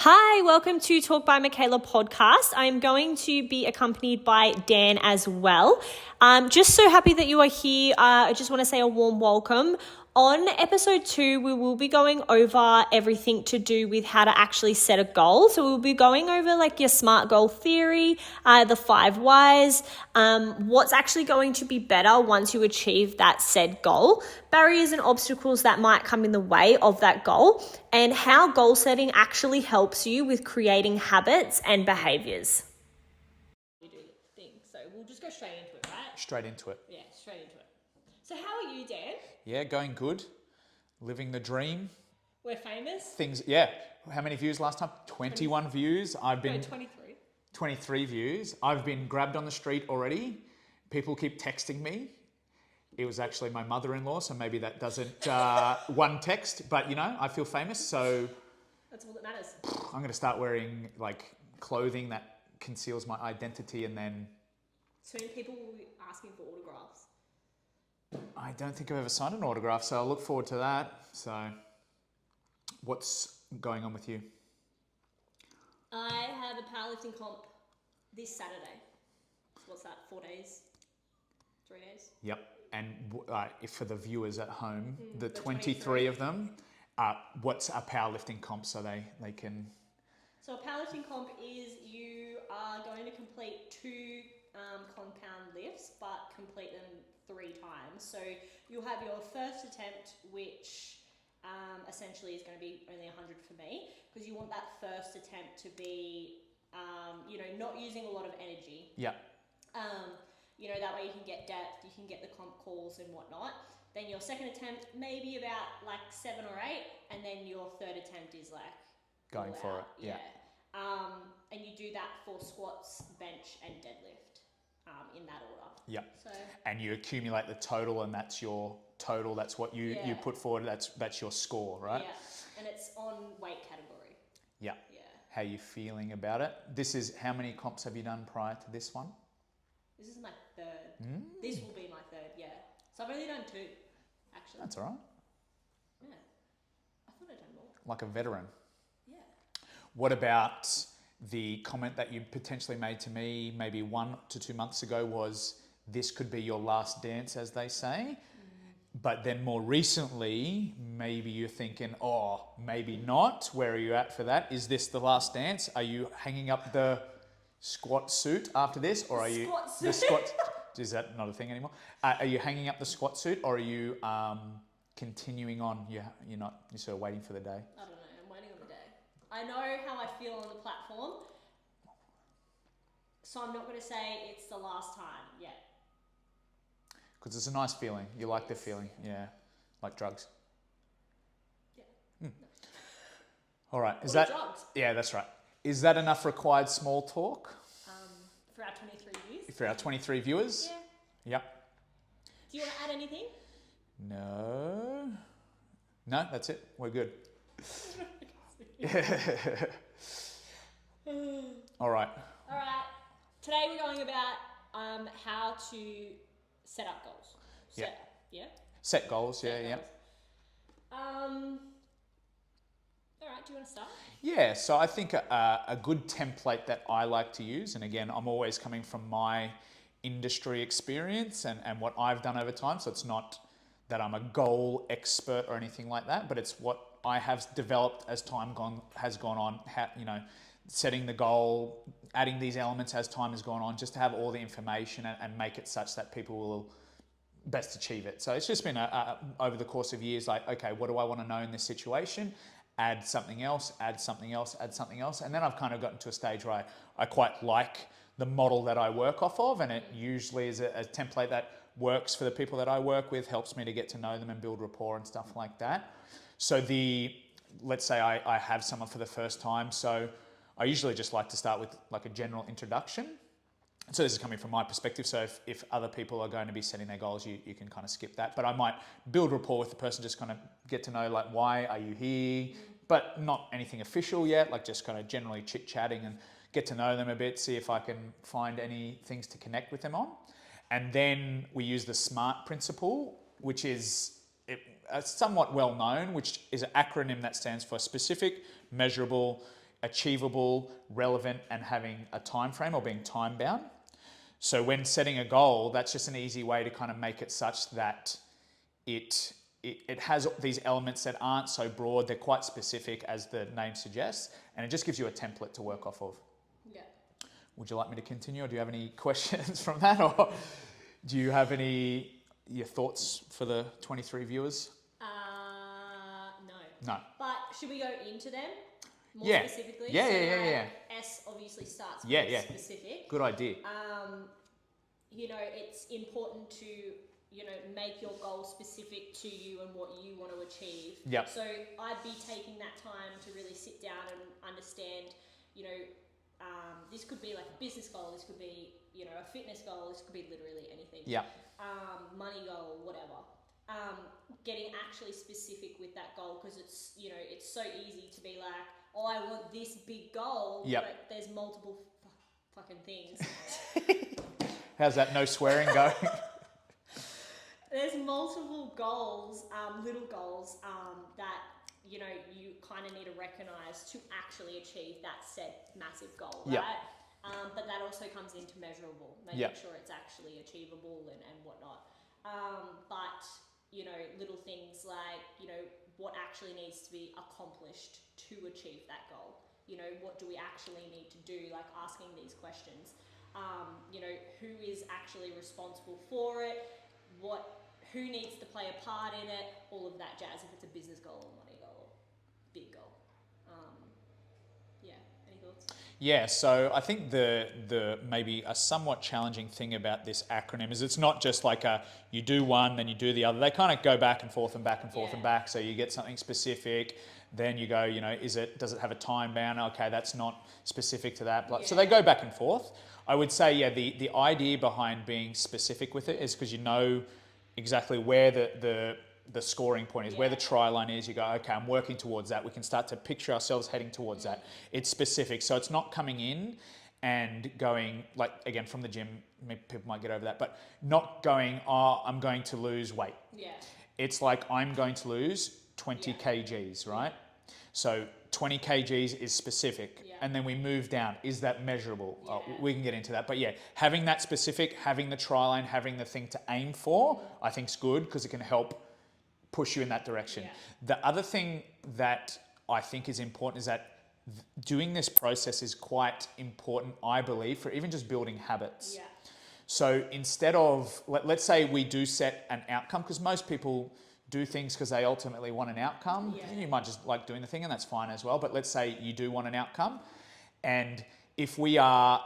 Hi, welcome to Talk by Michaela podcast. I'm going to be accompanied by Dan as well. Just so happy that you are here. I just want to say a warm welcome. On episode 2, we will be going over everything to do with how to actually set a goal. So we'll be going over like your SMART goal theory, the 5 whys, what's actually going to be better once you achieve that said goal, barriers and obstacles that might come in the way of that goal, and how goal setting actually helps you with creating habits and behaviours. We do the thing, so we'll just go straight into it, right? Straight into it. Yeah, straight into it. So how are you, Dan? Yeah, going good. Living the dream. We're famous. Things, yeah. How many views last time? 21 views. I've been... 23. 23 views. I've been grabbed on the street already. People keep texting me. It was actually my mother-in-law, so maybe that doesn't... one text, but you know, I feel famous, so... That's all that matters. I'm going to start wearing like clothing that conceals my identity, and then... Soon people will be asking for autographs. I don't think I've ever signed an autograph, so I look forward to that. So, what's going on with you? I have a powerlifting comp this Saturday. What's that, 4 days? 3 days? Yep. And if for the viewers at home, the 23 of them, what's a powerlifting comp so they can... So a powerlifting comp is you are going to complete 2 compound lifts, but complete them 3 times. So you'll have your first attempt, which essentially is going to be only 100 for me, because you want that first attempt to be, not using a lot of energy. Yeah. That way you can get depth, you can get the comp calls and whatnot. Then your second attempt, maybe about like 7 or 8, and then your third attempt is like Going for it. Yeah. And you do that for squats, bench, and deadlift. In that order. Yeah. So. And you accumulate the total, and that's your total. That's what you put forward. That's your score, right? Yeah. And it's on weight category. Yeah. Yeah. How are you feeling about it? This is, how many comps have you done prior to this one? This is my 3rd. This will be my 3rd, yeah. So I've only done 2, actually. That's all right. Yeah. I thought I'd done more. Like a veteran. Yeah. What about the comment that you potentially made to me maybe 1 to 2 months ago was, this could be your last dance, as they say. But then more recently, maybe you're thinking, oh, maybe not. Where are you at for that? Is this the last dance? Are you hanging up the squat suit after this? Or are you... Squat suit? The squat... Is that not a thing anymore? Are you hanging up the squat suit, or are you continuing on? You're sort of waiting for the day? I don't know. I'm waiting on the day. I know how I feel on the platform, so I'm not going to say it's the last time yet. Because it's a nice feeling. You like the feeling, yeah. Like drugs. Yeah. No. All right. Is that drugs? Yeah, that's right. Is that enough required small talk? For our 23 views. For our 23 viewers? Yeah. Yep. Do you want to add anything? No. No, that's it. We're good. All right. All right. Today we're going about how to set up goals. Set goals, yeah. All right, do you want to start? Yeah, so I think a good template that I like to use, and again, I'm always coming from my industry experience and what I've done over time, so it's not that I'm a goal expert or anything like that, but it's what I have developed as time has gone on, setting the goal, adding these elements as time has gone on, just to have all the information and make it such that people will best achieve it. So it's just been over the course of years, like, okay, what do I want to know in this situation? Add something else, add something else, add something else. And then I've kind of gotten to a stage where I quite like the model that I work off of, and it usually is a template that works for the people that I work with, helps me to get to know them and build rapport and stuff like that. So let's say I have someone for the first time, so I usually just like to start with like a general introduction. So this is coming from my perspective, so if other people are going to be setting their goals, you can kind of skip that. But I might build rapport with the person, just kind of get to know, like, why are you here? But not anything official yet, like just kind of generally chit-chatting and get to know them a bit, see if I can find any things to connect with them on. And then we use the SMART principle, which is somewhat well known, which is an acronym that stands for specific, measurable, achievable, relevant, and having a time frame or being time bound. So when setting a goal, that's just an easy way to kind of make it such that it has these elements that aren't so broad. They're quite specific, as the name suggests, and it just gives you a template to work off of. Yeah. Would you like me to continue, or do you have any questions from that, or do you have your thoughts for the 23 viewers? No. No. But should we go into them more Yeah. specifically? Yeah. S obviously starts with Yeah. specific. Good idea. It's important to, make your goal specific to you and what you want to achieve. Yep. So I'd be taking that time to really sit down and understand, this could be like a business goal, this could be, a fitness goal, this could be literally anything. Yeah. Money goal, whatever. Getting actually specific with that goal, because it's, it's so easy to be like, oh, I want this big goal, Yep. but there's multiple fucking things. How's that no swearing going? There's multiple goals, little goals, that, you kind of need to recognize to actually achieve that set massive goal, right? Yep. But that also comes into measurable, making sure it's actually achievable and whatnot. But, little things like, what actually needs to be accomplished to achieve that goal? What do we actually need to do? Like asking these questions. Who is actually responsible for it? Who needs to play a part in it? All of that jazz, if it's a business goal or money goal or big goal. Any thoughts? Yeah, so I think the maybe a somewhat challenging thing about this acronym is it's not just like you do one, then you do the other. They kind of go back and forth and back and forth and back. So you get something specific, then you go, does it have a time bound? Okay, that's not specific to that. So they go back and forth. I would say, the idea behind being specific with it is because you know exactly where the scoring point is, where the try line is. You go, okay, I'm working towards that. We can start to picture ourselves heading towards that. It's specific. So it's not coming in and going, like, again, from the gym, people might get over that, but not going, oh, I'm going to lose weight. Yeah. It's like, I'm going to lose 20 kgs, right? So 20 kgs is specific. And then we move down. Is that measurable? We can get into that. But having that specific, having the try line, having the thing to aim for, I think is good because it can help push you in that direction. The other thing that I think is important is that doing this process is quite important, I believe, for even just building habits. So instead of, let's say we do set an outcome, because most people do things because they ultimately want an outcome. You might just like doing the thing, and that's fine as well. But let's say you do want an outcome. And if we are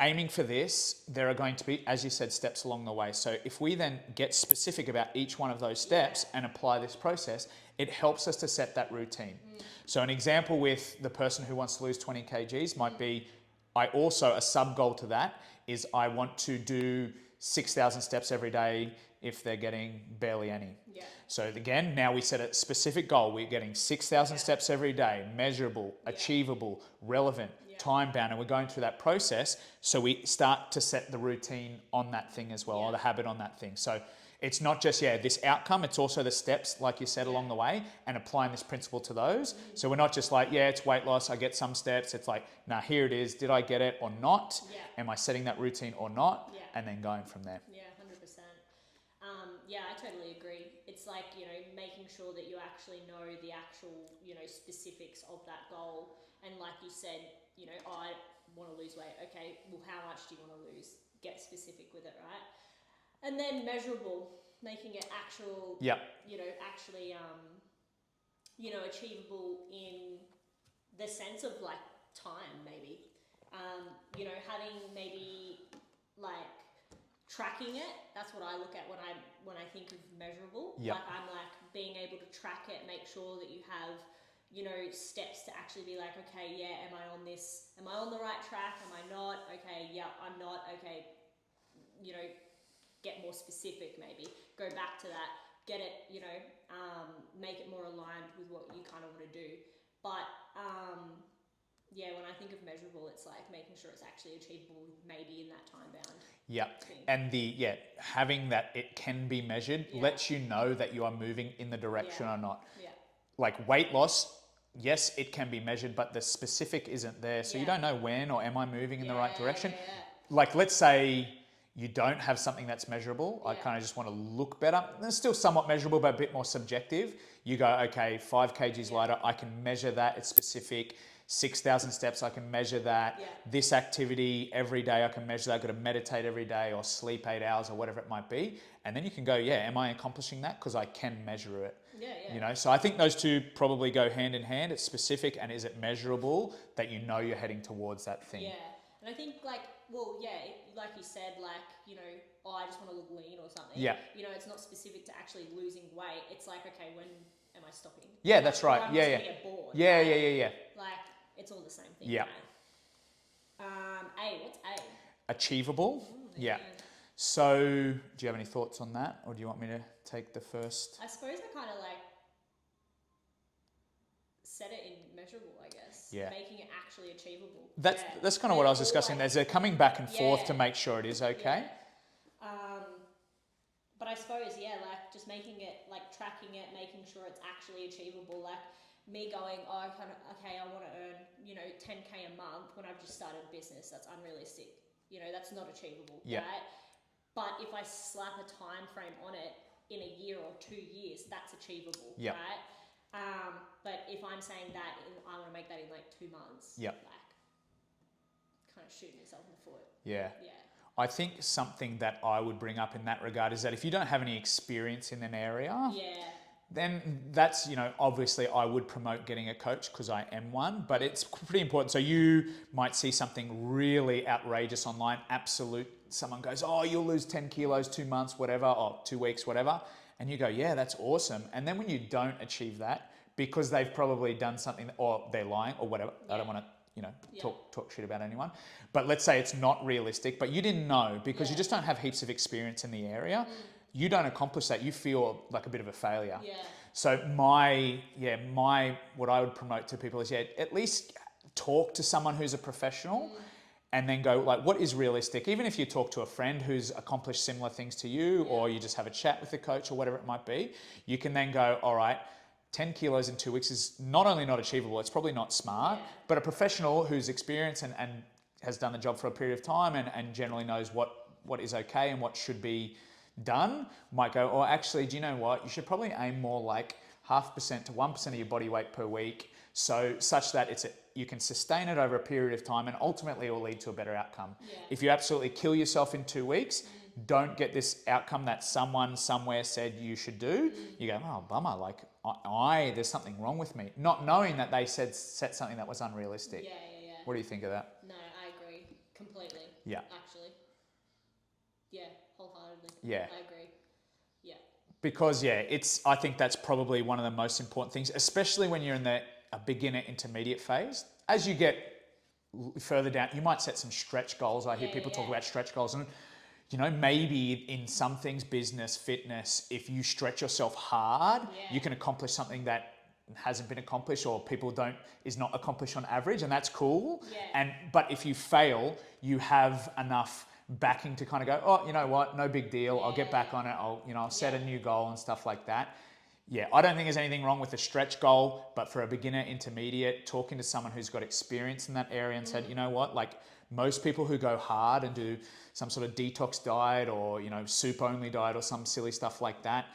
aiming for this, there are going to be, as you said, steps along the way. So if we then get specific about each one of those steps and apply this process, it helps us to set that routine. So an example with the person who wants to lose 20 kgs might be, a sub goal to that is I want to do 6,000 steps every day if they're getting barely any. So again, now we set a specific goal. We're getting 6,000 steps every day, measurable, achievable, relevant, time bound, and we're going through that process. So we start to set the routine on that thing as well, or the habit on that thing. So it's not just, this outcome, it's also the steps, like you said, along the way, and applying this principle to those. So we're not just like, it's weight loss, I get some steps. It's like, here it is. Did I get it or not? Am I setting that routine or not? And then going from there. 100%. I totally agree. It's like, making sure that you actually know the actual, specifics of that goal. And like you said, I want to lose weight. Okay, well, how much do you want to lose? Get specific with it, right? And then measurable, making it actual, actually, achievable in the sense of like time, maybe. Having maybe like tracking it. That's what I look at when I think of measurable. Like I'm like being able to track it, make sure that you have, steps to actually be like, okay, am I on this? Am I on the right track? Am I not? Okay, I'm not. Okay, get more specific maybe. Go back to that. Get it, make it more aligned with what you kind of want to do. But when I think of measurable, it's like making sure it's actually achievable, maybe in that time bound. And having that it can be measured lets you know that you are moving in the direction or not. Like weight loss, yes, it can be measured, but the specific isn't there. So you Yeah. don't know when or am I moving in the right direction? Yeah. Like, let's say you don't have something that's measurable. I Yeah. kind of just want to look better. It's still somewhat measurable, but a bit more subjective. You go, okay, 5 kgs lighter, I can measure that. It's specific. 6,000 steps, I can measure that. Yeah. This activity every day, I can measure that. I've got to meditate every day or sleep 8 hours or whatever it might be. And then you can go, yeah, am I accomplishing that? Because I can measure it. Yeah. You know, so I think those two probably go hand in hand. It's specific and is it measurable that you know you're heading towards that thing. Yeah. And I think like you said, like, you know, oh, I just want to look lean or something. Yeah. You know, it's not specific to actually losing weight. It's like, okay, when am I stopping? Yeah, that's right. Or I'm Yeah, just yeah. gonna get bored. Yeah, right? yeah. Like, it's all the same thing. Yeah. What's A? Achievable. Yeah. So, do you have any thoughts on that, or do you want me to take the first? I suppose I kind of like set it in measurable, I guess. Yeah. Making it actually achievable. That's kind of what I was discussing. There's a coming back and forth to make sure it is okay. Yeah. But I suppose, like just making it, like tracking it, making sure it's actually achievable. Like me going, I want to earn, 10K a month when I've just started a business. That's unrealistic. That's not achievable, right? But if I slap a time frame on it in a year or 2 years, that's achievable, right? But if I'm saying that I want to make that in like 2 months, like kind of shooting yourself in the foot. Yeah. I think something that I would bring up in that regard is that if you don't have any experience in an area, then that's, obviously I would promote getting a coach because I am one, but it's pretty important. So you might see something really outrageous online, someone goes, oh, you'll lose 10 kilos, 2 months, whatever, or 2 weeks, whatever. And you go, yeah, that's awesome. And then when you don't achieve that, because they've probably done something, or they're lying or whatever, I don't want to, talk shit about anyone. But let's say it's not realistic, but you didn't know because you just don't have heaps of experience in the area. You don't accomplish that. You feel like a bit of a failure. So what I would promote to people is, at least talk to someone who's a professional and then go, like, what is realistic? Even if you talk to a friend who's accomplished similar things to you, or you just have a chat with the coach or whatever it might be, you can then go, all right, 10 kilos in 2 weeks is not only not achievable, it's probably not smart, but a professional who's experienced and has done the job for a period of time and generally knows what is okay and what should be done might go, oh, actually, do you know what? You should probably aim more like 0.5% to 1% of your body weight per week, such that you can sustain it over a period of time and ultimately it will lead to a better outcome. If you absolutely kill yourself in 2 weeks, don't get this outcome that someone somewhere said you should do, you go, oh, bummer, like there's something wrong with me. Not knowing that they set something that was unrealistic. What do you think of that? No, I agree completely. Yeah. Actually. Yeah, wholeheartedly. Yeah. I agree. Yeah. Because I think that's probably one of the most important things, especially when you're in a beginner intermediate phase. As you get further down, you might set some stretch goals. I hear people talk about stretch goals and maybe in some things, business, fitness, if you stretch yourself hard, you can accomplish something that hasn't been accomplished or is not accomplished on average, and that's cool. But if you fail, you have enough backing to kind of go, oh, you know what, no big deal. I'll get back on it. I'll set a new goal and stuff like that. I don't think there's anything wrong with a stretch goal, but for a beginner intermediate, talking to someone who's got experience in that area and said, you know what, like most people who go hard and do some sort of detox diet or, soup only diet or some silly stuff like that,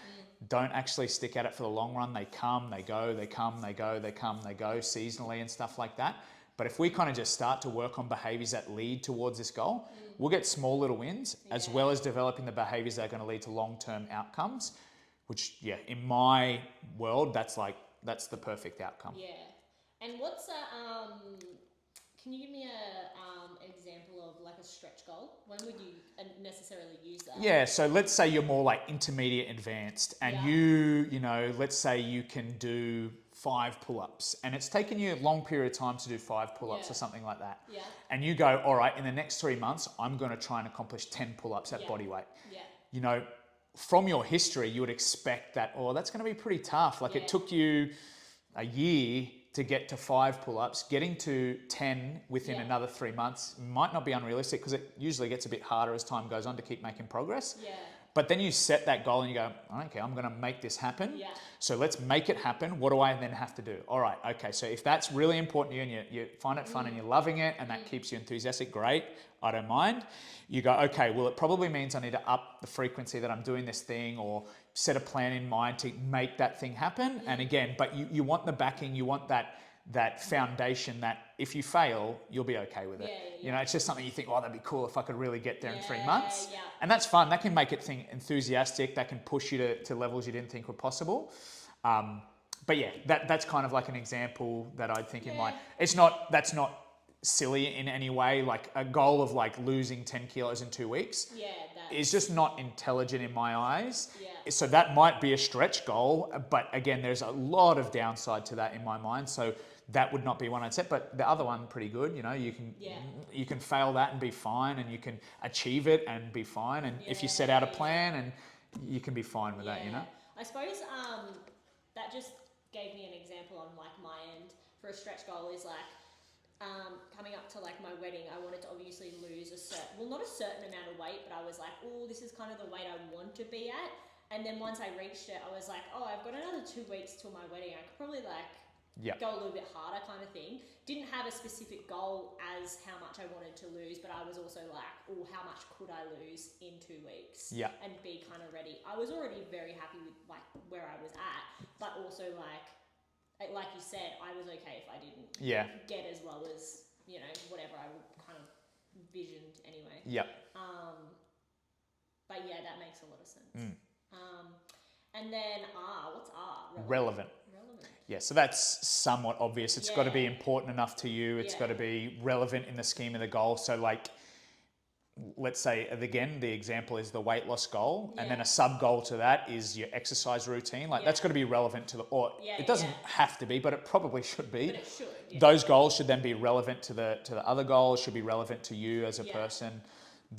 don't actually stick at it for the long run. They come, they go, they come, they go, they come, they go seasonally and stuff like that. But if we kind of just start to work on behaviors that lead towards this goal, we'll get small little wins as well as developing the behaviors that are going to lead to long-term outcomes, which, in my world, that's the perfect outcome. Yeah. And what's can you give me an example of like a stretch goal? When would you necessarily use that? Yeah, so let's say you're more like intermediate advanced and let's say you can do 5 pull-ups and it's taken you a long period of time to do 5 pull-ups or something like that. Yeah. And you go, all right, in the next 3 months, I'm going to try and accomplish 10 pull-ups at body weight. Yeah. From your history, you would expect that, that's going to be pretty tough. Like it took you a year to get to 5 pull-ups, getting to 10 within another 3 months might not be unrealistic because it usually gets a bit harder as time goes on to keep making progress. Yeah. But then you set that goal and you go, okay, I'm going to make this happen. Yeah. So let's make it happen. What do I then have to do? All right, okay. So if that's really important to you and you find it fun and you're loving it and that keeps you enthusiastic, great. I don't mind. You go, okay, well, it probably means I need to up the frequency that I'm doing this thing or set a plan in mind to make that thing happen. And again, but you want the backing, you want that foundation that if you fail, you'll be okay with it. You know, it's just something you think, oh, that'd be cool if I could really get there in 3 months. Yeah. And that's fun. That can make it enthusiastic. That can push you to levels you didn't think were possible. But yeah, that's kind of like an example that I'd think in mind. That's not silly in any way. Like a goal of like losing 10 kilos in 2 weeks is just not intelligent in my eyes. So that might be a stretch goal, but again, there's a lot of downside to that in my mind. So that would not be one I'd set, but the other one pretty good. You know, you can fail that and be fine, and you can achieve it and be fine. And if you set out a plan, and you can be fine with that. You know. I suppose that just gave me an example on like my end for a stretch goal is like coming up to like my wedding. I wanted to obviously lose not a certain amount of weight, but I was like, oh, this is kind of the weight I want to be at. And then once I reached it, I was like, oh, I've got another 2 weeks till my wedding. I could probably like go a little bit harder kind of thing. Didn't have a specific goal as how much I wanted to lose, but I was also like, oh, how much could I lose in 2 weeks? And be kind of ready. I was already very happy with like where I was at, but also like you said, I was okay if I didn't get as low as, you know, whatever I kind of visioned anyway. But yeah, that makes a lot of sense. And then what's R? Relevant. Yeah, so that's somewhat obvious. It's got to be important enough to you. It's got to be relevant in the scheme of the goal. So like, let's say, again, the example is the weight loss goal. And then a sub goal to that is your exercise routine. Like that's got to be relevant to it doesn't have to be, but it probably should be. But it should. Those goals should then be relevant to the other goals, should be relevant to you as a person.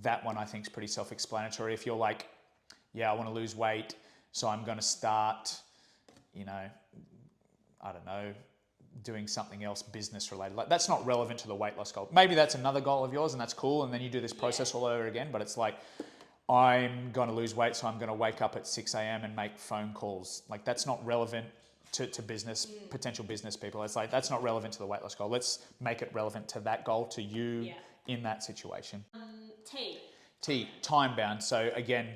That one I think is pretty self-explanatory. If you're like, I want to lose weight, so I'm going to start, you know, I don't know, doing something else business related. Like that's not relevant to the weight loss goal. Maybe that's another goal of yours and that's cool. And then you do this process all over again, but it's like, I'm going to lose weight, so I'm going to wake up at 6 a.m. and make phone calls. Like that's not relevant to business, potential business people. It's like, that's not relevant to the weight loss goal. Let's make it relevant to that goal, to you in that situation. T, time bound. So again,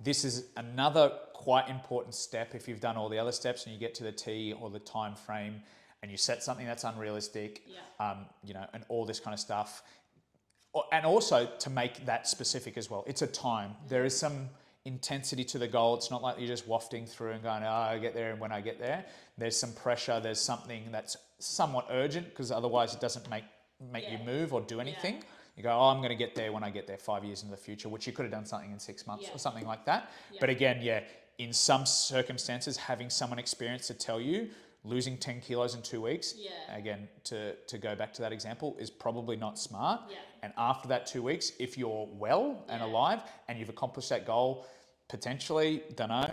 this is another quite important step. If you've done all the other steps and you get to the T or the time frame and you set something that's unrealistic, you know, and all this kind of stuff. And also to make that specific as well. It's a time. There is some intensity to the goal. It's not like you're just wafting through and going, I get there and when I get there. There's some pressure. There's something that's somewhat urgent because otherwise it doesn't make you move or do anything. You go, I'm going to get there when I get there 5 years into the future, which you could have done something in 6 months or something like that. But again, in some circumstances, having someone experienced to tell you losing 10 kilos in 2 weeks, again, to go back to that example, is probably not smart. And after that 2 weeks, if you're well and alive and you've accomplished that goal, potentially, don't know,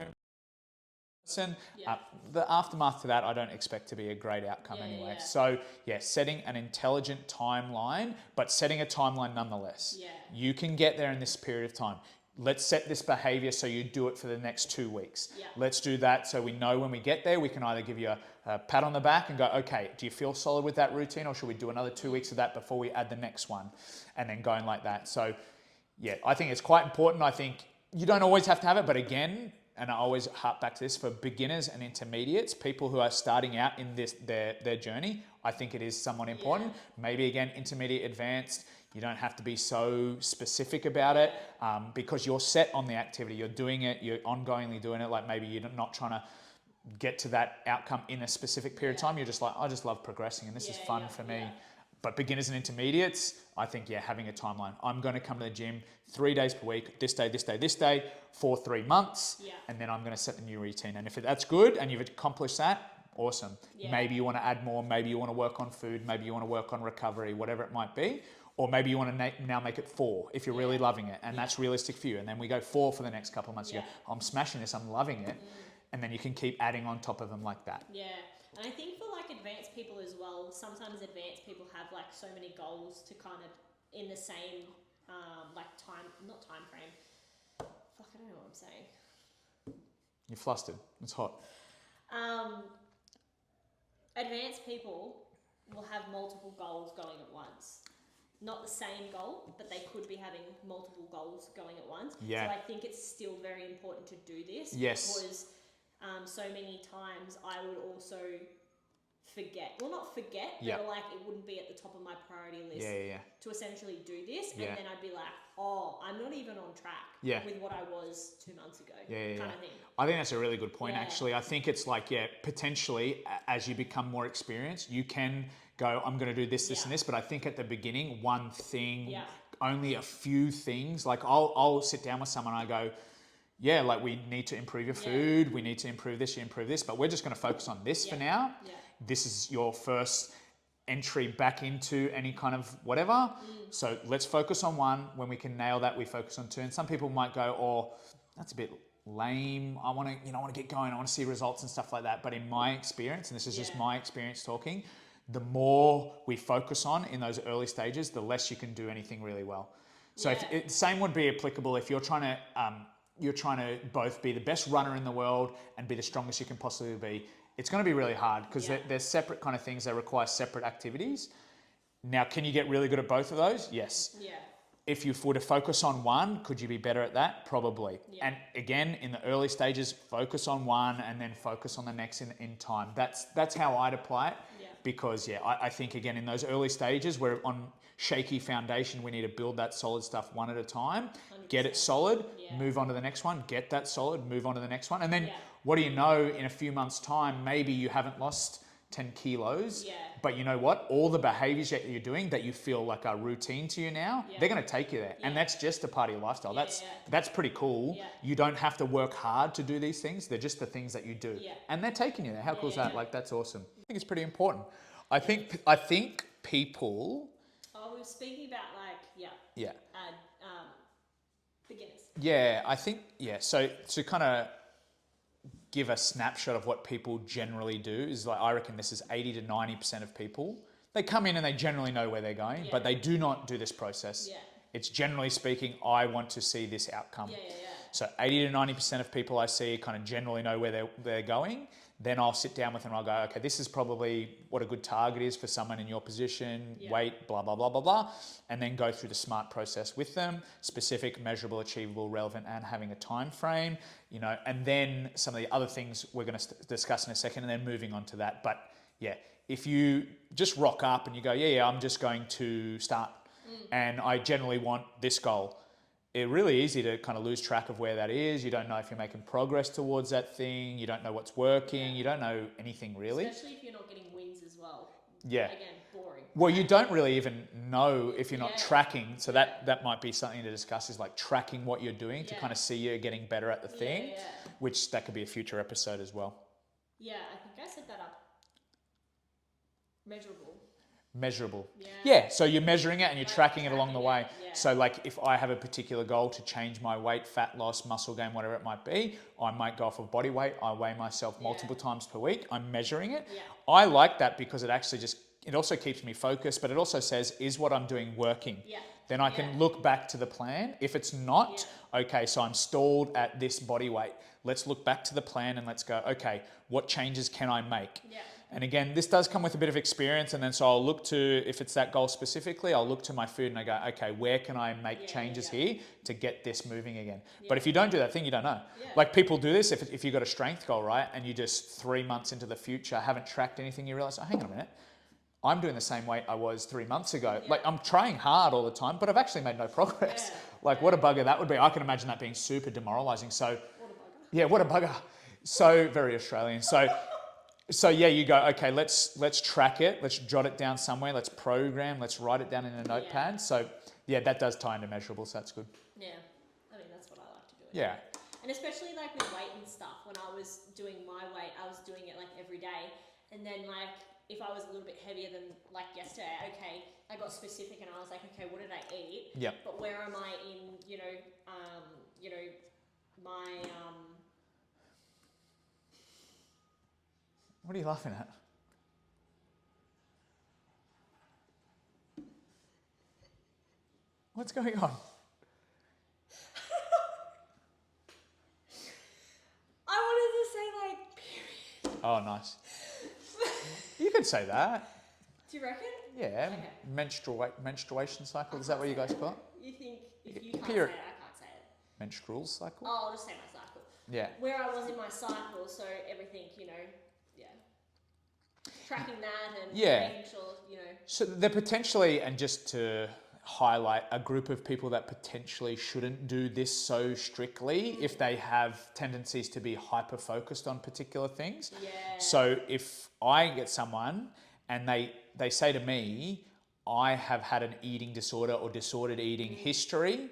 the aftermath to that, I don't expect to be a great outcome anyway. So setting an intelligent timeline, but setting a timeline nonetheless. You can get there in this period of time. Let's set this behavior so you do it for the next 2 weeks. Let's do that so we know when we get there, we can either give you a pat on the back and go, okay, do you feel solid with that routine, or should we do another 2 weeks of that before we add the next one? And then going like that. So I think it's quite important. I think you don't always have to have it, but again, and I always harp back to this, for beginners and intermediates, people who are starting out in their journey, I think it is somewhat important. Maybe again, intermediate, advanced, you don't have to be so specific about it because you're set on the activity. You're doing it, you're ongoingly doing it. Like maybe you're not trying to get to that outcome in a specific period of time. You're just like, I just love progressing and this is fun for me. But beginners and intermediates, I think, having a timeline. I'm going to come to the gym 3 days per week, this day, this day, this day, for 3 months, and then I'm going to set the new routine. And if that's good and you've accomplished that, awesome. Maybe you want to add more, maybe you want to work on food, maybe you want to work on recovery, whatever it might be. Or maybe you want to now make it 4 if you're really loving it, and that's realistic for you. And then we go 4 for the next couple of months. You go, I'm smashing this, I'm loving it. And then you can keep adding on top of them like that. And I think for like advanced people as well, sometimes advanced people have like so many goals to kind of in the same like time, not time frame. fuck, I don't know what I'm saying. You're flustered. It's hot. Advanced people will have multiple goals going at once. Not the same goal, but they could be having multiple goals going at once. Yeah. So I think it's still very important to do this. Yes. Because so many times I would also forget. Well, not forget, but like it wouldn't be at the top of my priority list to essentially do this. And then I'd be like, oh, I'm not even on track with what I was 2 months ago. Kind of thing. I think that's a really good point, actually. I think it's like, potentially as you become more experienced, you can go, I'm going to do this, this, and this. But I think at the beginning, one thing, only a few things, like I'll sit down with someone and I go, like we need to improve your food, we need to improve this, you improve this, but we're just going to focus on this for now. This is your first entry back into any kind of whatever. So let's focus on one. When we can nail that, we focus on two. And some people might go, oh, that's a bit lame. I want to get going. I want to see results and stuff like that. But in my experience, and this is just my experience talking, the more we focus on in those early stages, the less you can do anything really well. So same would be applicable if you're trying to both be the best runner in the world and be the strongest you can possibly be. It's going to be really hard because they're separate kind of things that require separate activities. Now, can you get really good at both of those? Yes. Yeah. If you were to focus on one, could you be better at that? Probably. Yeah. And again, in the early stages, focus on one and then focus on the next in time. That's how I'd apply it. Yeah. Because I think again, in those early stages, we're on shaky foundation. We need to build that solid stuff one at a time, 100%. Get it solid, move on to the next one, get that solid, move on to the next one. And then what do you know, in a few months' time, maybe you haven't lost 10 kilos, but you know what? All the behaviours that you're doing that you feel like are routine to you now, they're going to take you there. And that's just a part of your lifestyle. That's pretty cool. Yeah. You don't have to work hard to do these things. They're just the things that you do. Yeah. And they're taking you there. How cool is that? Like, that's awesome. I think it's pretty important. I think people... Oh, we were speaking about beginners. Yeah, I think, so to kind of give a snapshot of what people generally do is like, I reckon this is 80 to 90% of people. They come in and they generally know where they're going, but they do not do this process. Yeah. It's generally speaking, I want to see this outcome. So 80 to 90% of people I see kind of generally know where they're going. Then I'll sit down with them and I'll go, okay, this is probably what a good target is for someone in your position, weight, blah, blah, blah, blah, blah. And then go through the SMART process with them: specific, measurable, achievable, relevant, and having a time frame, and then some of the other things we're going to discuss in a second, and then moving on to that. But if you just rock up and you go, I'm just going to start and I generally want this goal, it's really easy to kind of lose track of where that is. You don't know if you're making progress towards that thing. You don't know what's working. You don't know anything really. Especially if you're not getting wins as well. Yeah. Again, boring. Well, you don't really even know if you're not tracking. So that might be something to discuss, is like tracking what you're doing to kind of see you're getting better at the thing, which that could be a future episode as well. Yeah, I think I set that up. Measurable. Yeah, so you're measuring it and you're tracking it along the way. Yeah. So like if I have a particular goal to change my weight, fat loss, muscle gain, whatever it might be, I might go off of body weight. I weigh myself multiple times per week. I'm measuring it. Yeah. I like that because it actually it also keeps me focused, but it also says, is what I'm doing working? Yeah. Then I can look back to the plan. If it's not, okay, so I'm stalled at this body weight. Let's look back to the plan and let's go, okay, what changes can I make? Yeah. And again, this does come with a bit of experience. And then so I'll look to, if it's that goal specifically, I'll look to my food and I go, okay, where can I make changes here to get this moving again? Yeah. But if you don't do that thing, you don't know. Yeah. Like people do this, if you've got a strength goal, right? And you just 3 months into the future, haven't tracked anything, you realize, oh, hang on a minute. I'm doing the same weight I was 3 months ago. Yeah. Like I'm trying hard all the time, but I've actually made no progress. Yeah. Like what a bugger that would be. I can imagine that being super demoralizing. So what a bugger. Yeah, what a bugger. So very Australian. So you go, okay, let's track it. Let's jot it down somewhere. Let's program. Let's write it down in a notepad. Yeah. So that does tie into measurable. So that's good. Yeah, I mean that's what I like to do. Yeah. And especially like with weight and stuff. When I was doing my weight, I was doing it like every day. And then like if I was a little bit heavier than like yesterday, okay, I got specific and I was like, okay, what did I eat? Yep. But where am I in, my What are you laughing at? What's going on? Oh, nice. You could say that. Do you reckon? Yeah. Okay. Menstruation cycle. Is that what you guys call it? You think if you can't Period. say it, I can't say it. Menstrual cycle. Oh, I'll just say my cycle. Yeah. Where I was in my cycle, so everything, yeah. Tracking that and making sure, So they're potentially, and just to highlight, a group of people that potentially shouldn't do this so strictly if they have tendencies to be hyper focused on particular things. Yeah. So if I get someone and they say to me, I have had an eating disorder or disordered eating history,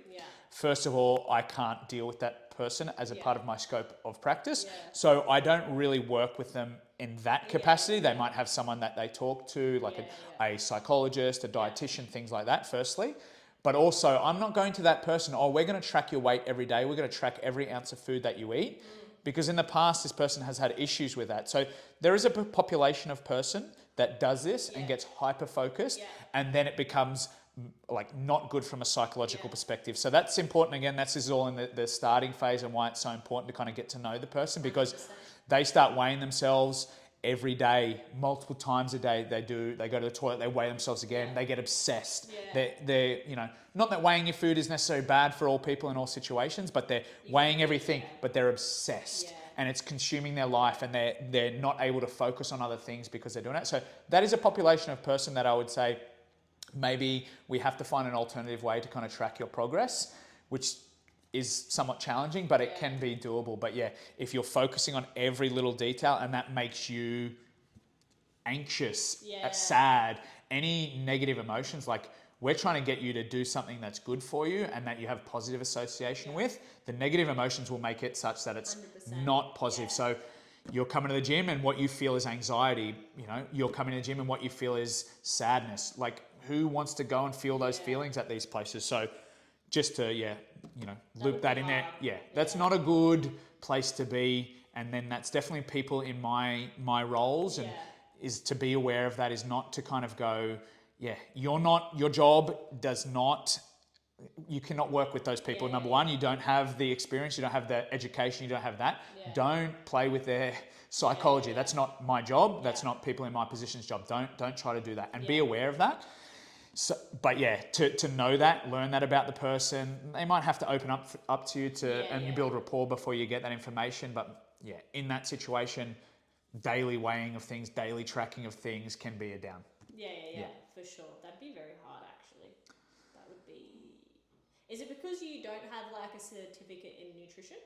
first of all, I can't deal with that person as a part of my scope of practice. So I don't really work with them in that capacity. They might have someone that they talk to, like a psychologist, a dietitian, things like that, firstly. But also, I'm not going to that person, oh, we're going to track your weight every day. We're going to track every ounce of food that you eat. Because in the past, this person has had issues with that. So there is a population of person that does this and gets hyper-focused, and then it becomes like not good from a psychological perspective. So that's important. Again, this is all in the starting phase and why it's so important to kind of get to know the person, because 100%. they start weighing themselves every day, multiple times a day. They go to the toilet, they weigh themselves again, they get obsessed. They're not that weighing your food is necessarily bad for all people in all situations, but they're weighing everything, but they're obsessed. And it's consuming their life, and they're not able to focus on other things because they're doing it. So that is a population of person that I would say maybe we have to find an alternative way to kind of track your progress, which is somewhat challenging, but it can be doable. But yeah, if you're focusing on every little detail and that makes you anxious, sad, any negative emotions, like we're trying to get you to do something that's good for you and that you have positive association with, the negative emotions will make it such that it's 100%. not positive. So you're coming to the gym and what you feel is anxiety, you're coming to the gym and what you feel is sadness. Like, who wants to go and feel those feelings at these places? So just to, loop that in there. That's not a good place to be. And then that's definitely people in my roles, and is to be aware of that, is not to kind of go, your job does not, you cannot work with those people. Number one, you don't have the experience, you don't have the education, you don't have that. Don't play with their psychology. That's not my job. That's not people in my position's job. Don't try to do that, and be aware of that. So, but to know that, learn that about the person. They might have to open up to you and you build rapport before you get that information. But in that situation, daily weighing of things, daily tracking of things can be a down. Yeah, for sure. That'd be very hard, actually. That would be. Is it because you don't have like a certificate in nutrition?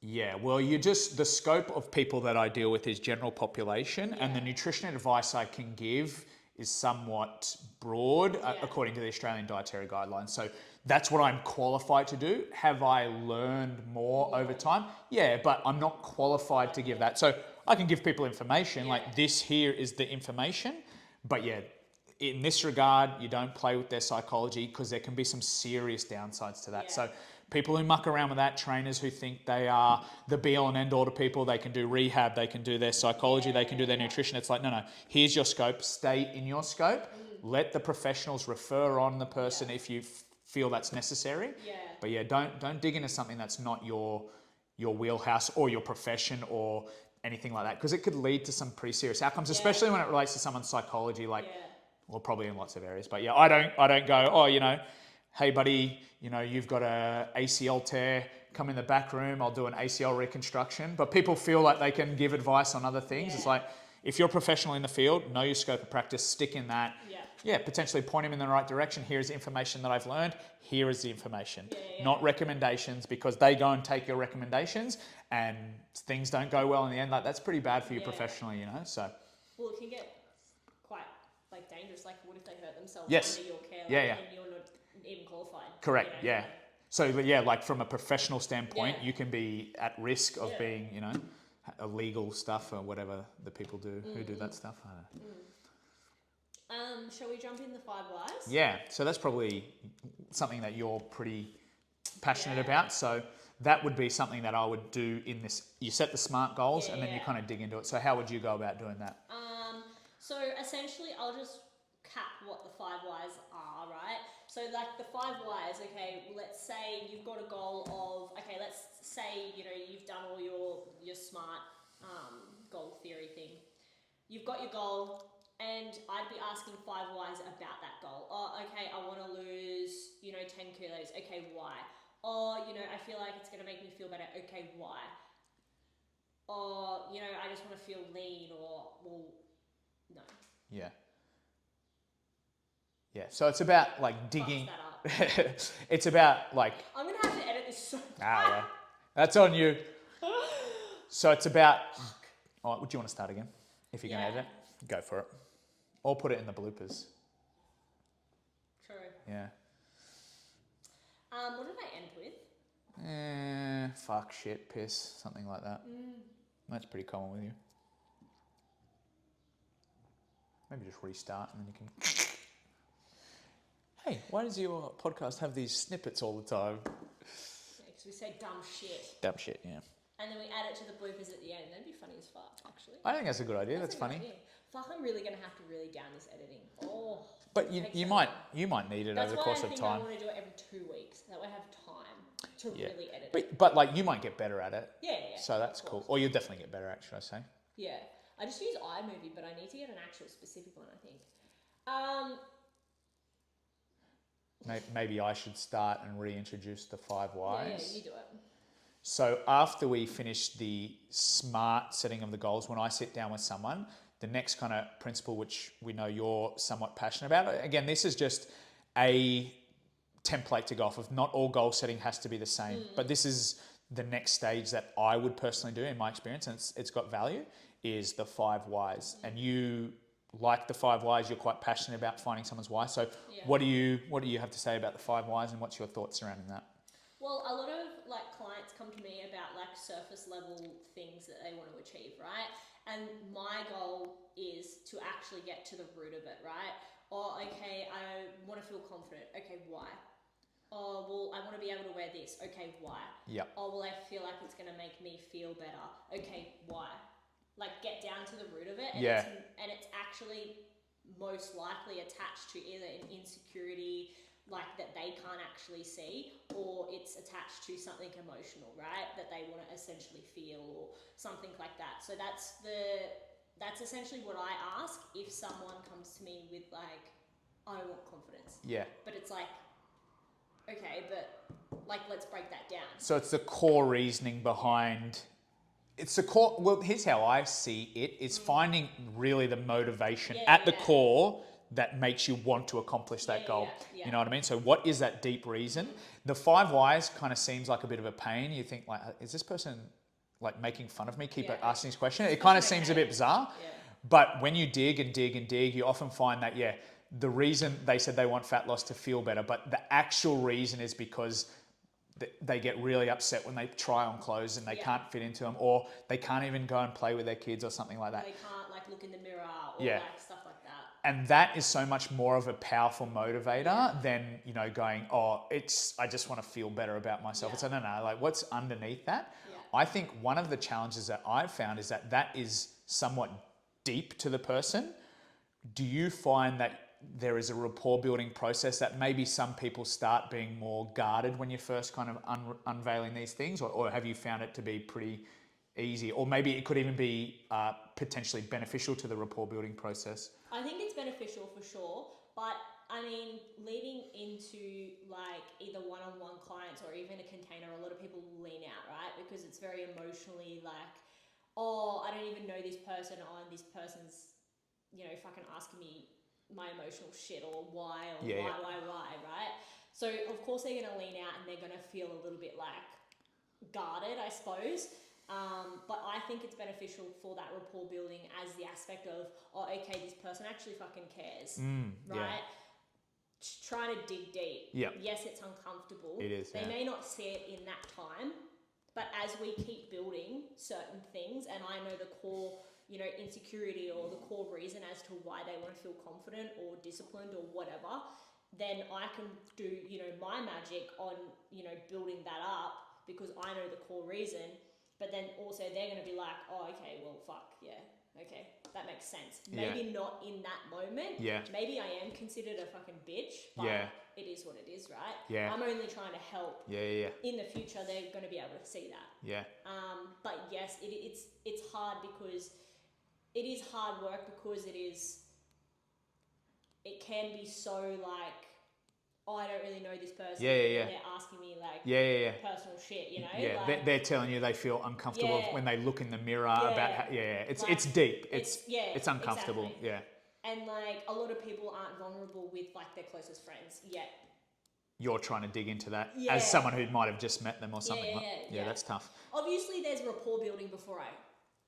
Yeah, well, the scope of people that I deal with is general population, and the nutrition advice I can give is somewhat broad according to the Australian Dietary Guidelines. So that's what I'm qualified to do. Have I learned more over time? Yeah, but I'm not qualified to give that. So I can give people information, like this here is the information, but in this regard, you don't play with their psychology, because there can be some serious downsides to that. So people who muck around with that, trainers who think they are the be all and end all to people, they can do rehab, they can do their psychology, they can do their nutrition. It's like, no, here's your scope, stay in your scope. Let the professionals refer on the person if you feel that's necessary. But don't dig into something that's not your wheelhouse or your profession or anything like that, because it could lead to some pretty serious outcomes, especially when it relates to someone's psychology, well, probably in lots of areas. But I don't go, hey buddy, you've got a ACL tear, come in the back room, I'll do an ACL reconstruction. But people feel like they can give advice on other things. It's like, if you're a professional in the field, know your scope of practice, stick in that. Potentially point him in the right direction. Here's the information that I've learned. Here is the information. Not recommendations, because they go and take your recommendations and things don't go well in the end. Like, that's pretty bad for you professionally, So. Well, it can get quite dangerous. Like, what if they hurt themselves under your care? And you're not even qualified. Correct. So, but like from a professional standpoint, you can be at risk of being, illegal stuff or whatever the people do who do that stuff. I don't know. Shall we jump in the 5 whys? Yeah. So that's probably something that you're pretty passionate about. So that would be something that I would do in this. You set the SMART goals and then you kind of dig into it. So how would you go about doing that? So essentially, I'll just cap what the 5 whys are, right? So like the 5 whys, okay, let's say you've got a goal of, okay, let's say, you've done all your SMART goal theory thing. you've got your goal, and I'd be asking 5 whys about that goal. Oh, okay, I want to lose, 10 kilos. Okay, why? Oh, I feel like it's going to make me feel better. Okay, why? Or, I just want to feel lean, or, well, no. Yeah. Yeah. So it's about like digging. Fucks that up. It's about like. I'm going to have to edit this so Well, that's on you. So it's about. Oh, would you want to start again? If you're going to edit it, go for it. Or put it in the bloopers. True. Yeah. What did I end with? Fuck, shit, piss, something like that. That's pretty common with you. Maybe just restart and then you can. Hey, why does your podcast have these snippets all the time? Because we say dumb shit. Dumb shit, yeah. And then we add it to the bloopers at the end. That'd be funny as fuck, actually. I think that's a good idea. That's a good funny. idea. Fuck, I'm really going to have to really down this editing. Oh. But you might need it over the course of time. That's why I want to do it every 2 weeks. That way I have time to really edit it. But like you might get better at it. Yeah. So that's cool. Or you'll definitely get better at, should I say? Yeah. I just use iMovie, but I need to get an actual specific one, I think. Maybe I should start and reintroduce the 5 whys. Yeah, you do it. So after we finish the smart setting of the goals, when I sit down with someone, the next kind of principle, which we know you're somewhat passionate about, again, this is just a template to go off of. Not all goal setting has to be the same, but this is the next stage that I would personally do in my experience, and it's got value, is the 5 whys. And you like the 5 whys, you're quite passionate about finding someone's why. So what do you have to say about the 5 whys, and what's your thoughts surrounding that? Well, a lot of clients come to me about surface level things that they want to achieve, right? And my goal is to actually get to the root of it, right? Or, okay, I want to feel confident. Okay, why? Oh, well, I want to be able to wear this. Okay, why? Yeah. Oh, well, I feel like it's going to make me feel better. Okay, why? Get down to the root of it. And it's actually most likely attached to either an insecurity that they can't actually see, or it's attached to something emotional, right? That they want to essentially feel, or something like that. So that's essentially what I ask if someone comes to me with I want confidence. Yeah. But it's okay, but let's break that down. So it's the core reasoning behind. It's the core. Well, here's how I see it: it's finding really the motivation at the core that makes you want to accomplish that goal. You know what I mean? So what is that deep reason? The 5 whys kind of seems like a bit of a pain. You think is this person making fun of me? Keep asking this question. It kind of seems a bit bizarre. Yeah. But when you dig and dig and dig, you often find that, the reason they said they want fat loss to feel better, but the actual reason is because they get really upset when they try on clothes and they can't fit into them, or they can't even go and play with their kids or something like that. They can't look in the mirror or stuff like that. And that is so much more of a powerful motivator than, going, I just want to feel better about myself. It's no, what's underneath that? Yeah. I think one of the challenges that I've found is that is somewhat deep to the person. Do you find that there is a rapport building process that maybe some people start being more guarded when you're first kind of unveiling these things, or have you found it to be pretty easy, or maybe it could even be potentially beneficial to the rapport building process? I think it's beneficial for sure, but I mean, leading into either one-on-one clients or even a container, a lot of people lean out, right? Because it's very emotionally I don't even know this person, and this person's, fucking asking me my emotional shit, or why, why, right? So of course they're going to lean out and they're going to feel a little bit guarded, I suppose. But I think it's beneficial for that rapport building as the aspect of, okay, this person actually fucking cares, right? Trying to dig deep. Yeah. Yes, it's uncomfortable. It is. They may not see it in that time, but as we keep building certain things, and I know the core, insecurity or the core reason as to why they want to feel confident or disciplined or whatever, then I can do, my magic on, building that up because I know the core reason. But then also they're going to be okay, well, fuck, yeah, okay, that makes sense. Maybe not in that moment. Yeah. Maybe I am considered a fucking bitch, but it is what it is, right? Yeah. I'm only trying to help. Yeah. In the future, they're going to be able to see that. Yeah. But yes, it's hard because it is hard work because it can be so like, oh, I don't really know this person. Yeah. And they're asking me like personal shit, you know? Yeah, Like, they're telling you they feel uncomfortable when they look in the mirror about how, it's Like, it's deep. It's uncomfortable. Exactly. Yeah. And like a lot of people aren't vulnerable with like their closest friends yet. You're trying to dig into that as someone who might have just met them or something. Yeah, that's tough. Obviously, there's rapport building before I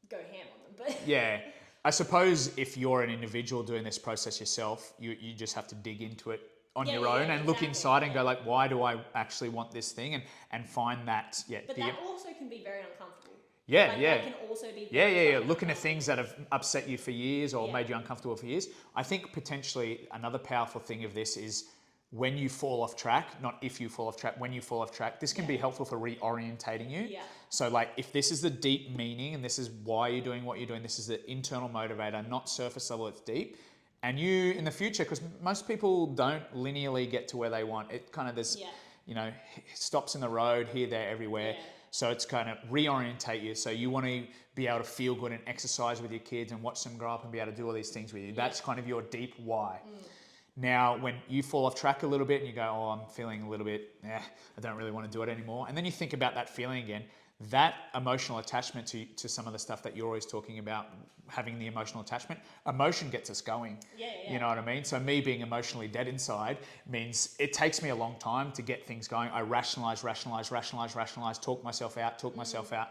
go ham on them, but Yeah. I suppose if you're an individual doing this process yourself, you just have to dig into it on your own and look inside and go like, why do I actually want this thing? And find that, But that also can be very uncomfortable. Yeah, like, yeah. That can also be very Looking at things that have upset you for years or made you uncomfortable for years. I think potentially another powerful thing of this is when you fall off track, not if you fall off track, when you fall off track, this can be helpful for reorientating you. Yeah. So like if this is the deep meaning and this is why you're doing what you're doing, this is the internal motivator, not surface level, it's deep. And you in the future, because most people don't linearly get to where they want, it kind of there's, stops in the road, here, there, everywhere. Yeah. So it's kind of reorientate you. So you want to be able to feel good and exercise with your kids and watch them grow up and be able to do all these things with you. That's kind of your deep why. Now, when you fall off track a little bit and you go, oh, I'm feeling a little bit, I don't really want to do it anymore. And then you think about that feeling again, that emotional attachment to some of the stuff that you're always talking about, having the emotional attachment, emotion gets us going. You know what I mean? So me being emotionally dead inside means it takes me a long time to get things going. I rationalize, talk myself out.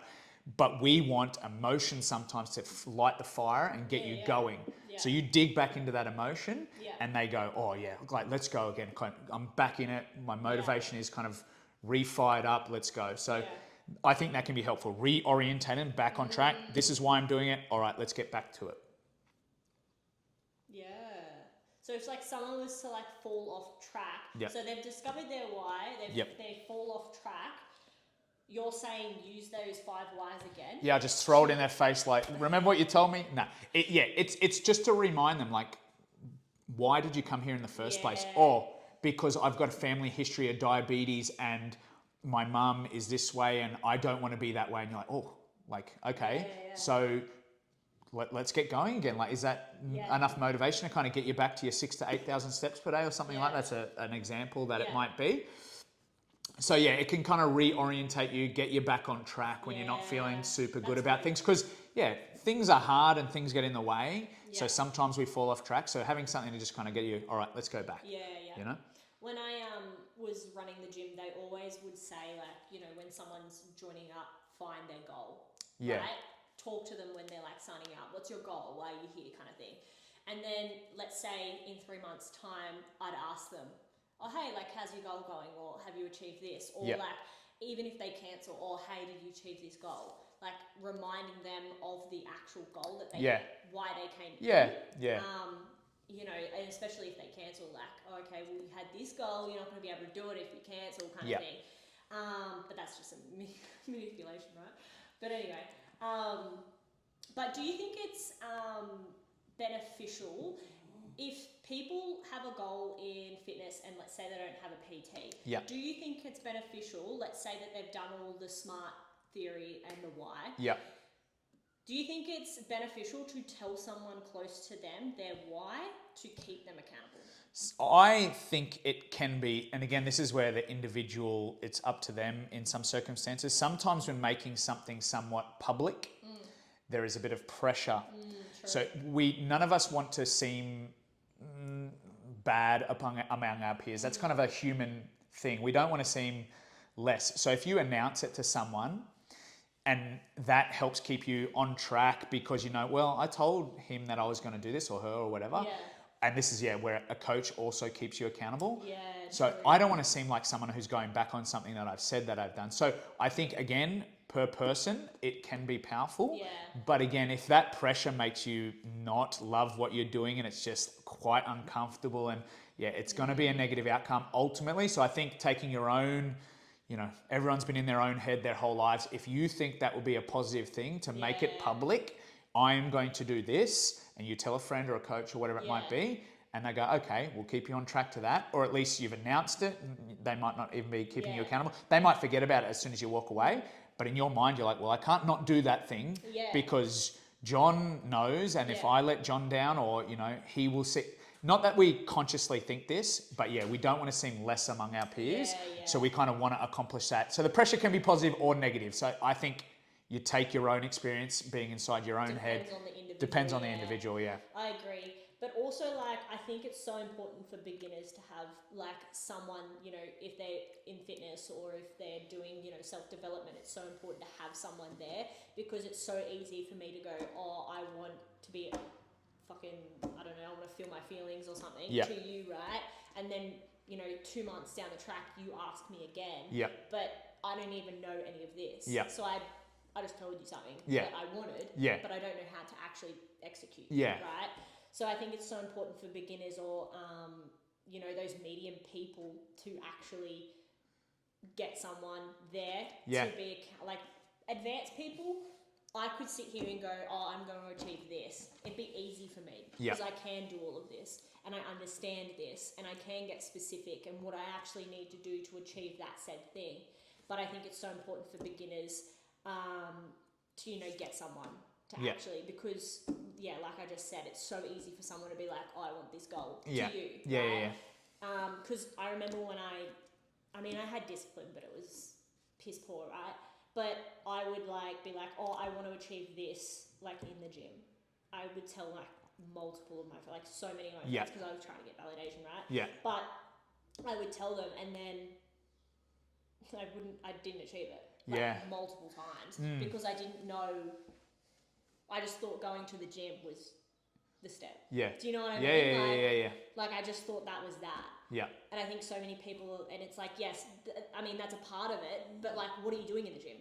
But we want emotion sometimes to light the fire and get you going. So you dig back into that emotion and they go, oh yeah, like, let's go again. I'm back in it. My motivation is kind of re-fired up. Let's go. So I think that can be helpful. Reorientating back on track. This is why I'm doing it. All right, let's get back to it. Yeah. So if like someone was to like fall off track, so they've discovered their why, they fall off track, you're saying use those 5 whys again? Yeah, just throw it in their face like, remember what you told me? No. It's just to remind them like, why did you come here in the first place? Or because I've got a family history of diabetes and my mum is this way and I don't want to be that way. And you're like, oh, like, okay. So let's get going again. Like, is that enough motivation to kind of get you back to your 6,000 to 8,000 steps per day or something like that? That's an example that it might be. So it can kind of reorientate you, get you back on track when you're not feeling super good about things. Because things are hard and things get in the way. So sometimes we fall off track. So having something to just kind of get you, all right, let's go back. You know? When I was running the gym, they always would say like, when someone's joining up, find their goal. Right? Talk to them when they're like signing up. What's your goal? Why are you here? Kind of thing. And then let's say in 3 months' time, I'd ask them, oh, hey, like, how's your goal going? Or have you achieved this? Or like, even if they cancel, or hey, did you achieve this goal? Like, reminding them of the actual goal that they why they came in. And especially if they cancel, like, oh, okay, well, you had this goal, you're not going to be able to do it if you cancel, kind of thing. But that's just a manipulation, right? But anyway, but do you think it's beneficial if people have a goal in fitness and let's say they don't have a PT, do you think it's beneficial, let's say that they've done all the SMART theory and the why, do you think it's beneficial to tell someone close to them their why to keep them accountable? I think it can be, and again, this is where the individual, it's up to them in some circumstances. Sometimes when making something somewhat public, there is a bit of pressure. So none of us want to seem bad among our peers. That's kind of a human thing. We don't want to seem less. So if you announce it to someone and that helps keep you on track because well, I told him that I was going to do this or her or whatever. And this is where a coach also keeps you accountable. So I don't want to seem like someone who's going back on something that I've said that I've done. So I think again, per person, it can be powerful. But again, if that pressure makes you not love what you're doing and it's just quite uncomfortable and it's going to be a negative outcome ultimately. So I think taking your own, everyone's been in their own head their whole lives. If you think that will be a positive thing to make it public, I am going to do this, and you tell a friend or a coach or whatever it might be, and they go, okay, we'll keep you on track to that. Or at least you've announced it. They might not even be keeping you accountable. They might forget about it as soon as you walk away. But in your mind, you're like, well, I can't not do that thing because John knows, and if I let John down, or, he will see. Not that we consciously think this, but we don't want to seem less among our peers. Yeah. So we kind of want to accomplish that. So the pressure can be positive or negative. So I think you take your own experience being inside your own head. Depends on the individual, yeah. I agree. But also, I think it's so important for beginners to have, someone, if they're in fitness or if they're doing, self-development, it's so important to have someone there, because it's so easy for me to go, oh, I want to be fucking, I don't know, I want to feel my feelings or something to you, right? And then, 2 months down the track, you ask me again. But I don't even know any of this. So I just told you something that I wanted, but I don't know how to actually execute. Right? So I think it's so important for beginners or, those medium people to actually get someone there to be, advanced people. I could sit here and go, oh, I'm going to achieve this. It'd be easy for me because I can do all of this and I understand this and I can get specific and what I actually need to do to achieve that said thing. But I think it's so important for beginners to, get someone to actually, because, like I just said, it's so easy for someone to be like, oh, I want this goal to you. Because I remember when I had discipline, but it was piss poor, right? But I would be like, oh, I want to achieve this, in the gym. I would tell multiple of my, so many of my friends, because I was trying to get validation, right? But I would tell them, and then I didn't achieve it. Multiple times because I didn't know. I just thought going to the gym was the step. Do you know what I mean? I just thought that was that. And I think so many people, and it's yes, that's a part of it, but what are you doing in the gym?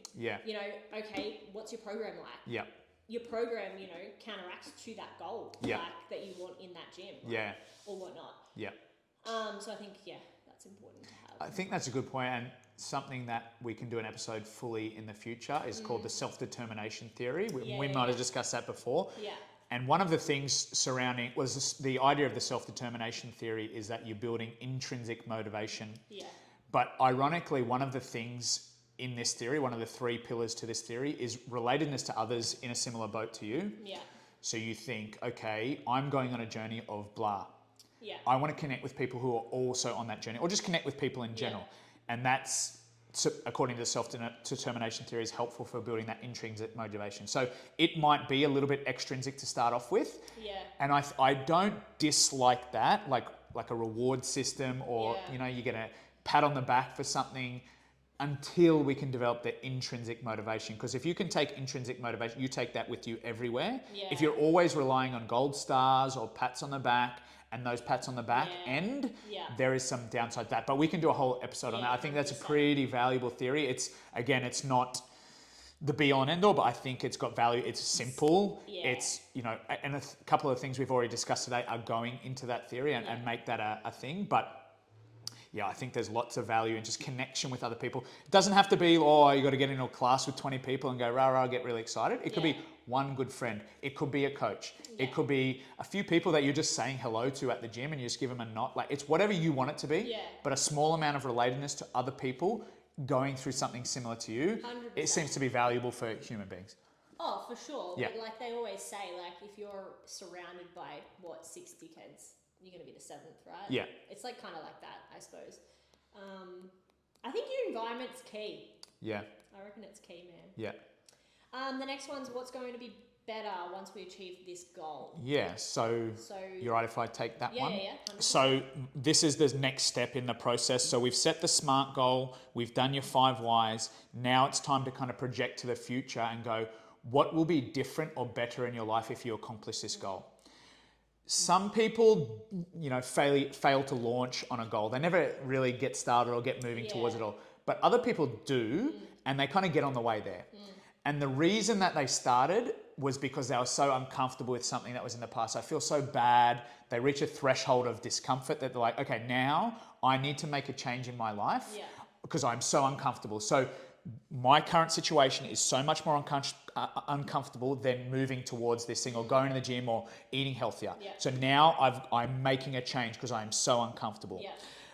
Okay, what's your program like? Your program, counteracts to that goal, that you want in that gym, or whatnot. So I think, that's important to have. I think that's a good point, and something that we can do an episode fully in the future is called the self-determination theory. We might have discussed that before. And one of the things surrounding was the idea of the self-determination theory is that you're building intrinsic motivation. But ironically, one of the things in this theory, one of the 3 pillars to this theory, is relatedness to others in a similar boat to you. So you think, okay, I'm going on a journey of blah. I want to connect with people who are also on that journey, or just connect with people in general. And that's, according to the self-determination theory, is helpful for building that intrinsic motivation. So it might be a little bit extrinsic to start off with. And I don't dislike that, like a reward system, or, you get a pat on the back for something, until we can develop the intrinsic motivation. Because if you can take intrinsic motivation, you take that with you everywhere. If you're always relying on gold stars or pats on the back, and those pats on the back end, there is some downside to that. But we can do a whole episode on that. I think that's a pretty valuable theory. It's not the be all and end all, but I think it's got value. It's simple. It's, and a couple of things we've already discussed today are going into that theory and make that a thing. But I think there's lots of value in just connection with other people. It doesn't have to be, oh, you got to get into a class with 20 people and go, rah, get really excited. It could be one good friend. It could be a coach. It could be a few people that you're just saying hello to at the gym and you just give them a nod. It's whatever you want it to be, but a small amount of relatedness to other people going through something similar to you, 100%. It seems to be valuable for human beings. Oh, for sure. But they always say, if you're surrounded by, 60 kids, you're going to be the 7th, right? It's kind of like that, I suppose. I think your environment's key. I reckon it's key, man. The next one's what's going to be better once we achieve this goal. So you're right if I take that one? 100%. So this is the next step in the process. So we've set the SMART goal. We've done your 5 whys. Now it's time to kind of project to the future and go, what will be different or better in your life if you accomplish this goal? Some people, fail to launch on a goal. They never really get started or get moving towards it all. But other people do, and they kind of get on the way there. And the reason that they started was because they were so uncomfortable with something that was in the past. I feel so bad. They reach a threshold of discomfort that they're like, okay, now I need to make a change in my life because I'm so uncomfortable. So my current situation is so much more uncomfortable than moving towards this thing or going to the gym or eating healthier. So now I'm making a change because I'm so uncomfortable.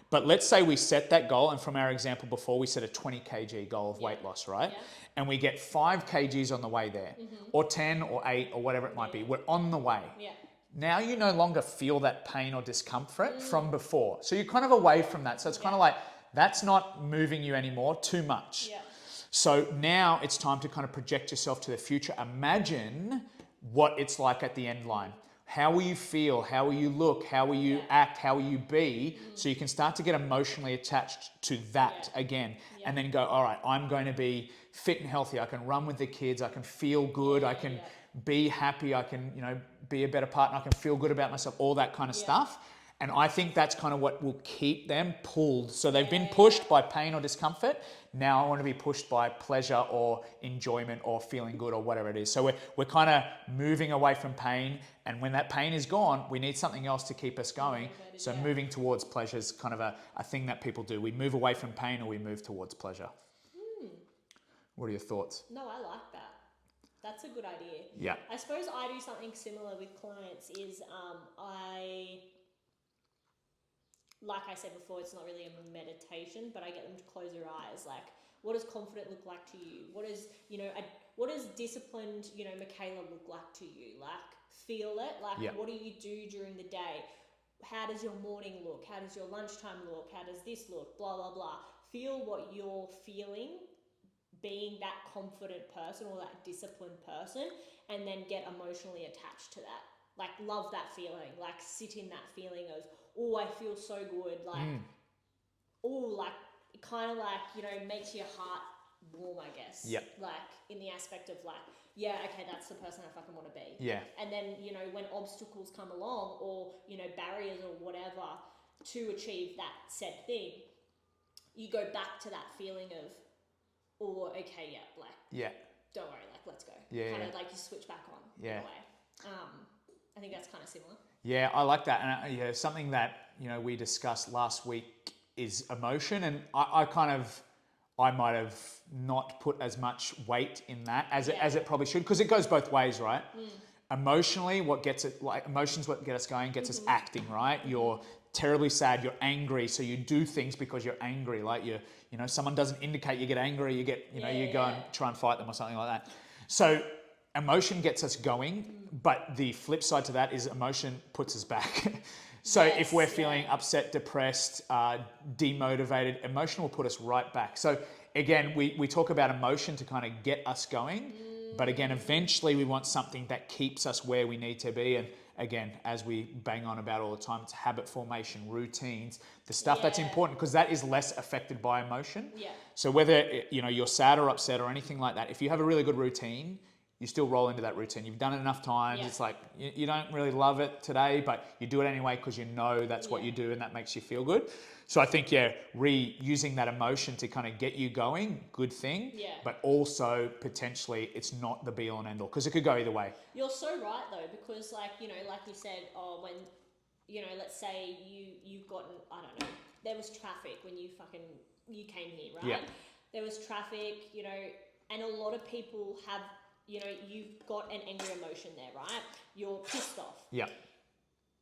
But let's say we set that goal, and from our example before, we set a 20 kg goal of weight loss, right? Yeah. And we get 5 kgs on the way there, or 10 or 8 or whatever it might be. We're on the way. Yeah. Now you no longer feel that pain or discomfort from before. So you're kind of away from that. So it's kind of like, that's not moving you anymore too much. Yeah. So now it's time to kind of project yourself to the future. Imagine what it's like at the end line. How will you feel? How will you look? How will you act? How will you be? So you can start to get emotionally attached to that again. And then go, all right, I'm going to be fit and healthy. I can run with the kids. I can feel good. I can be happy. I can, be a better partner. I can feel good about myself, all that kind of stuff. And I think that's kind of what will keep them pulled. So they've been pushed by pain or discomfort. Now I want to be pushed by pleasure or enjoyment or feeling good or whatever it is. So we're kind of moving away from pain. And when that pain is gone, we need something else to keep us going. So moving towards pleasure is kind of a thing that people do. We move away from pain or we move towards pleasure. What are your thoughts? No, I like that. That's a good idea. Yeah. I suppose I do something similar with clients is like I said before, it's not really a meditation, but I get them to close their eyes. Like, what does confident look like to you? What does, what does disciplined, Michaela look like to you? Like, feel it. Like, what do you do during the day? How does your morning look? How does your lunchtime look? How does this look? Blah, blah, blah. Feel what you're feeling, being that confident person or that disciplined person, and then get emotionally attached to that. Like, love that feeling. Like, sit in that feeling of, oh, I feel so good. Like, it kind of like, makes your heart warm, I guess. Yep. Like, in the aspect of like, yeah, okay, that's the person I fucking want to be. Yeah. And then, when obstacles come along or, barriers or whatever to achieve that said thing, you go back to that feeling of, oh, okay, don't worry, like, let's go. Yeah. Kind of like you switch back on in a way. I think that's kind of similar. Yeah, I like that. And something that, we discussed last week is emotion. And I might have not put as much weight in that as it probably should, because it goes both ways, right? Emotionally, emotions what get us going, gets us acting, right? You're terribly sad, you're angry, so you do things because you're angry. Like someone doesn't indicate you get angry, you get, you go and try and fight them or something like that. So emotion gets us going, but the flip side to that is emotion puts us back. So if we're feeling upset, depressed, demotivated, emotion will put us right back. So again, we talk about emotion to kind of get us going, but again, eventually we want something that keeps us where we need to be. And again, as we bang on about all the time, it's habit formation, routines, the stuff that's important, because that is less affected by emotion. Yeah. So whether you're sad or upset or anything like that, if you have a really good routine, you still roll into that routine. You've done it enough times. It's like you don't really love it today, but you do it anyway because that's what you do and that makes you feel good. So I think, reusing that emotion to kind of get you going, good thing. Yeah. But also potentially it's not the be all and end all, because it could go either way. You're so right though, because like you said, when, let's say you've gotten, I don't know, there was traffic when you came here, right? Yeah. There was traffic, and a lot of people have, you've got an angry emotion there, right? You're pissed off. Yeah.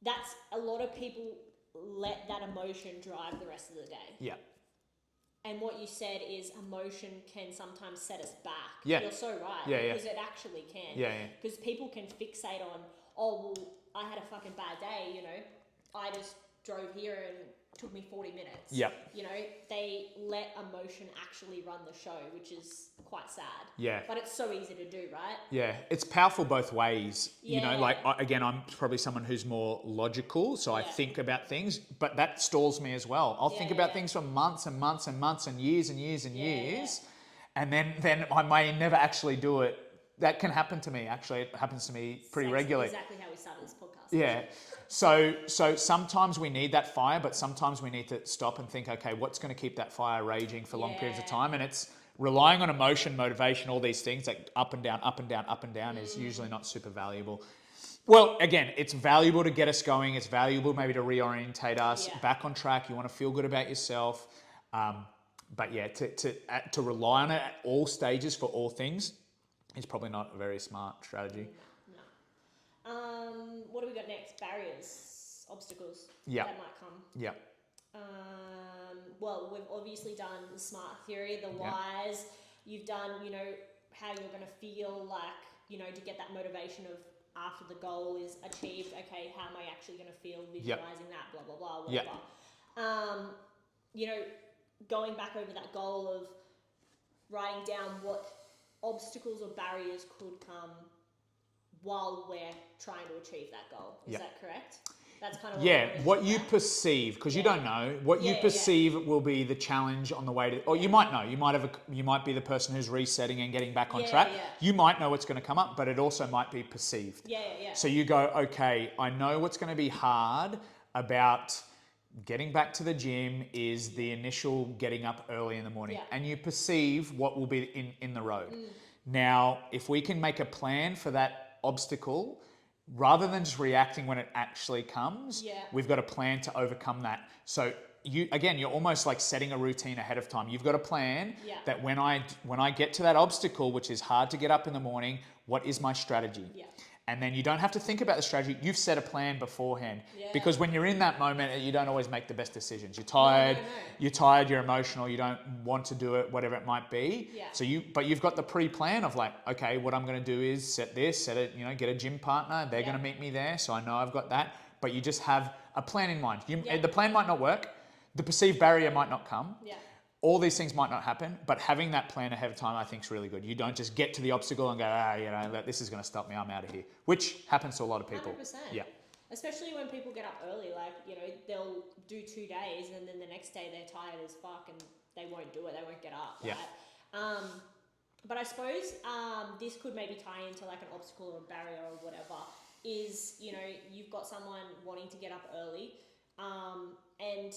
That's a lot of people let that emotion drive the rest of the day. Yeah. And what you said is emotion can sometimes set us back. Yeah. You're so right. Yeah, because it actually can. Yeah. Because people can fixate on, oh, well, I had a fucking bad day, I just drove here and it took me 40 minutes. Yeah. They let emotion actually run the show, which is quite sad. Yeah. But it's so easy to do, right? Yeah, it's powerful both ways. Yeah. Again, I'm probably someone who's more logical, so I think about things, but that stalls me as well. I'll think about things for months and months and months and years and years and years, and then I may never actually do it. That can happen to me, actually. It happens to me pretty regularly. Exactly how we started this podcast. Yeah. So sometimes we need that fire, but sometimes we need to stop and think, okay, what's going to keep that fire raging for long periods of time? And it's relying on emotion, motivation, all these things, like up and down, up and down, up and down, is usually not super valuable. Well, again, it's valuable to get us going. It's valuable maybe to reorientate us back on track. You want to feel good about yourself. But yeah, to rely on it at all stages for all things is probably not a very smart strategy. No. What do we got next? Barriers, obstacles. Yeah. That might come. Yeah. Well, we've obviously done the SMART theory, the whys. You've done, how you're going to feel like, to get that motivation of after the goal is achieved. Okay, how am I actually going to feel visualizing that? Blah blah blah. Whatever. Going back over that goal of writing down what obstacles or barriers could come while we're trying to achieve that goal. Is that correct? That's kind of what you perceive, because you don't know what you perceive will be the challenge on the way to, or you might know, you might be the person who's resetting and getting back on track. You might know what's going to come up, but it also might be perceived. So you go, okay, I know what's going to be hard about getting back to the gym is the initial getting up early in the morning, and you perceive what will be in the road. Now, if we can make a plan for that obstacle, rather than just reacting when it actually comes, we've got a plan to overcome that. So you're almost like setting a routine ahead of time. You've got a plan that when I get to that obstacle, which is hard to get up in the morning, what is my strategy? And then you don't have to think about the strategy. You've set a plan beforehand. Because when you're in that moment, you don't always make the best decisions. You're tired, you're emotional, you don't want to do it, whatever it might be. But you've got the pre-plan of like, okay, what I'm going to do is set it, get a gym partner. They're going to meet me there. So I know I've got that. But you just have a plan in mind. The plan might not work. The perceived barrier might not come. All these things might not happen, but having that plan ahead of time, I think, is really good. You don't just get to the obstacle and go, this is going to stop me, I'm out of here, which happens to a lot of people. 100%. Yeah. Especially when people get up early, they'll do 2 days and then the next day they're tired as fuck and they won't do it, they won't get up, right? But I suppose this could maybe tie into like an obstacle or a barrier or whatever, is, you've got someone wanting to get up early, and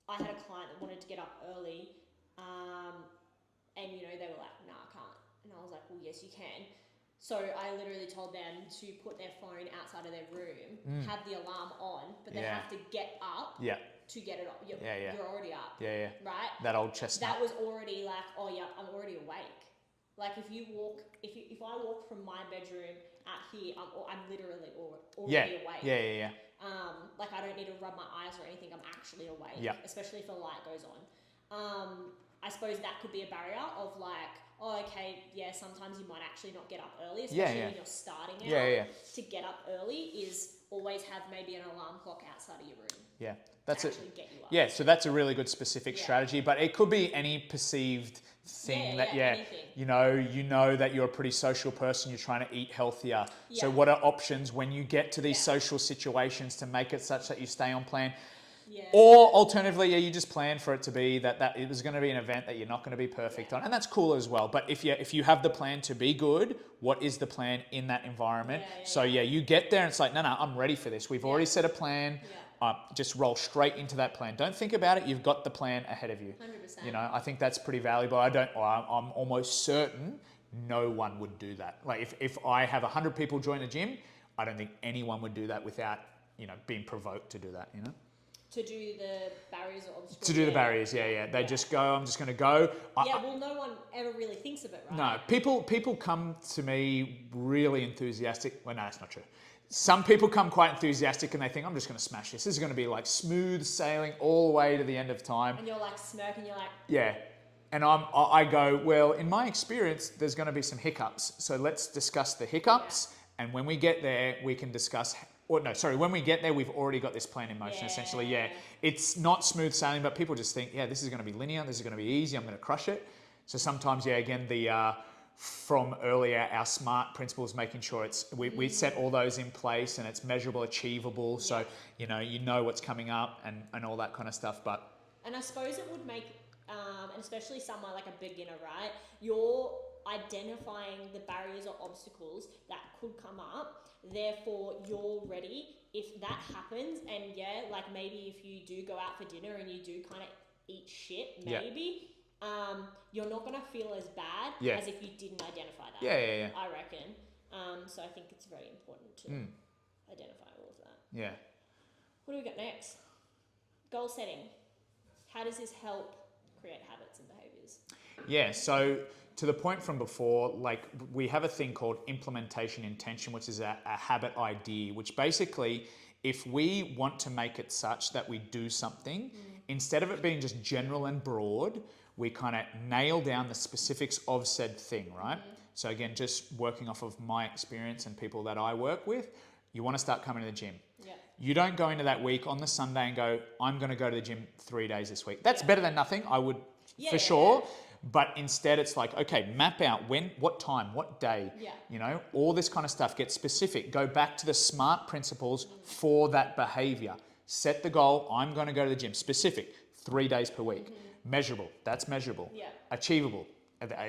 I had a client that wanted to get up early, and they were like, "Nah, I can't." And I was like, "Well, yes, you can." So I literally told them to put their phone outside of their room, have the alarm on, but they have to get up to get it up. You're already up. Right? That old chestnut. That was already like, oh yeah, I'm already awake. Like if I walk from my bedroom out here, I'm literally already awake. Like I don't need to rub my eyes or anything. I'm actually awake, especially if the light goes on. I suppose that could be a barrier of like, oh, okay, sometimes you might actually not get up early, especially when you're starting out. To get up early is always have maybe an alarm clock outside of your room. That's it. Get you up. So that's a really good specific strategy, but it could be any perceived thing anything. you know that you're a pretty social person, you're trying to eat healthier. So what are options when you get to these social situations to make it such that you stay on plan? Or alternatively, you just plan for it to be that it was going to be an event that you're not going to be perfect on, and that's cool as well. But if you have the plan to be good, what is the plan in that environment? So you get there and it's like, no, I'm ready for this. We've already set a plan. Just roll straight into that plan. Don't think about it. You've got the plan ahead of you. 100%. I think that's pretty valuable. I'm almost certain no one would do that. Like if I have 100 people join the gym, I don't think anyone would do that without being provoked to do that. To do the barriers or obstacles. To do the barriers, They just go, I'm just going to go. Well, no one ever really thinks of it, right? No, people come to me really enthusiastic. Well, no, that's not true. Some people come quite enthusiastic and they think, I'm just going to smash this. This is going to be like smooth sailing all the way to the end of time. And you're like smirking, you're like... Yeah. And I go, well, in my experience, there's going to be some hiccups. So let's discuss the hiccups. And when we get there, we can discuss... when we get there, we've already got this plan in motion, essentially. It's not smooth sailing, but people just think, this is going to be linear, this is going to be easy, I'm going to crush it. So sometimes, again, from earlier, our SMART principles, making sure we set all those in place and it's measurable, achievable. So, you know what's coming up and all that kind of stuff. And I suppose it would make, and especially someone like a beginner, right? You're identifying the barriers or obstacles that could come up. Therefore, you're ready if that happens. And like maybe if you do go out for dinner and you do kind of eat shit, maybe you're not going to feel as bad as if you didn't identify that. I reckon. So I think it's very important to identify all of that. What do we got next? Goal setting. How does this help create habits and behaviours? So to the point from before, like we have a thing called implementation intention, which is a habit ID, which basically If we want to make it such that we do something, instead of it being just general and broad, we kind of nail down the specifics of said thing, right? So again, just working off of my experience and people that I work with, you want to start coming to the gym. Yeah. You don't go into that week on the Sunday and go, I'm going to go to the gym 3 days this week. That's better than nothing, I would, for sure. But instead it's like, okay, map out when, what time, what day, you know, all this kind of stuff. Get specific. Go back to the SMART principles for that behavior. Set the goal, I'm going to go to the gym. Specific, 3 days per week. Measurable, that's measurable. Achievable,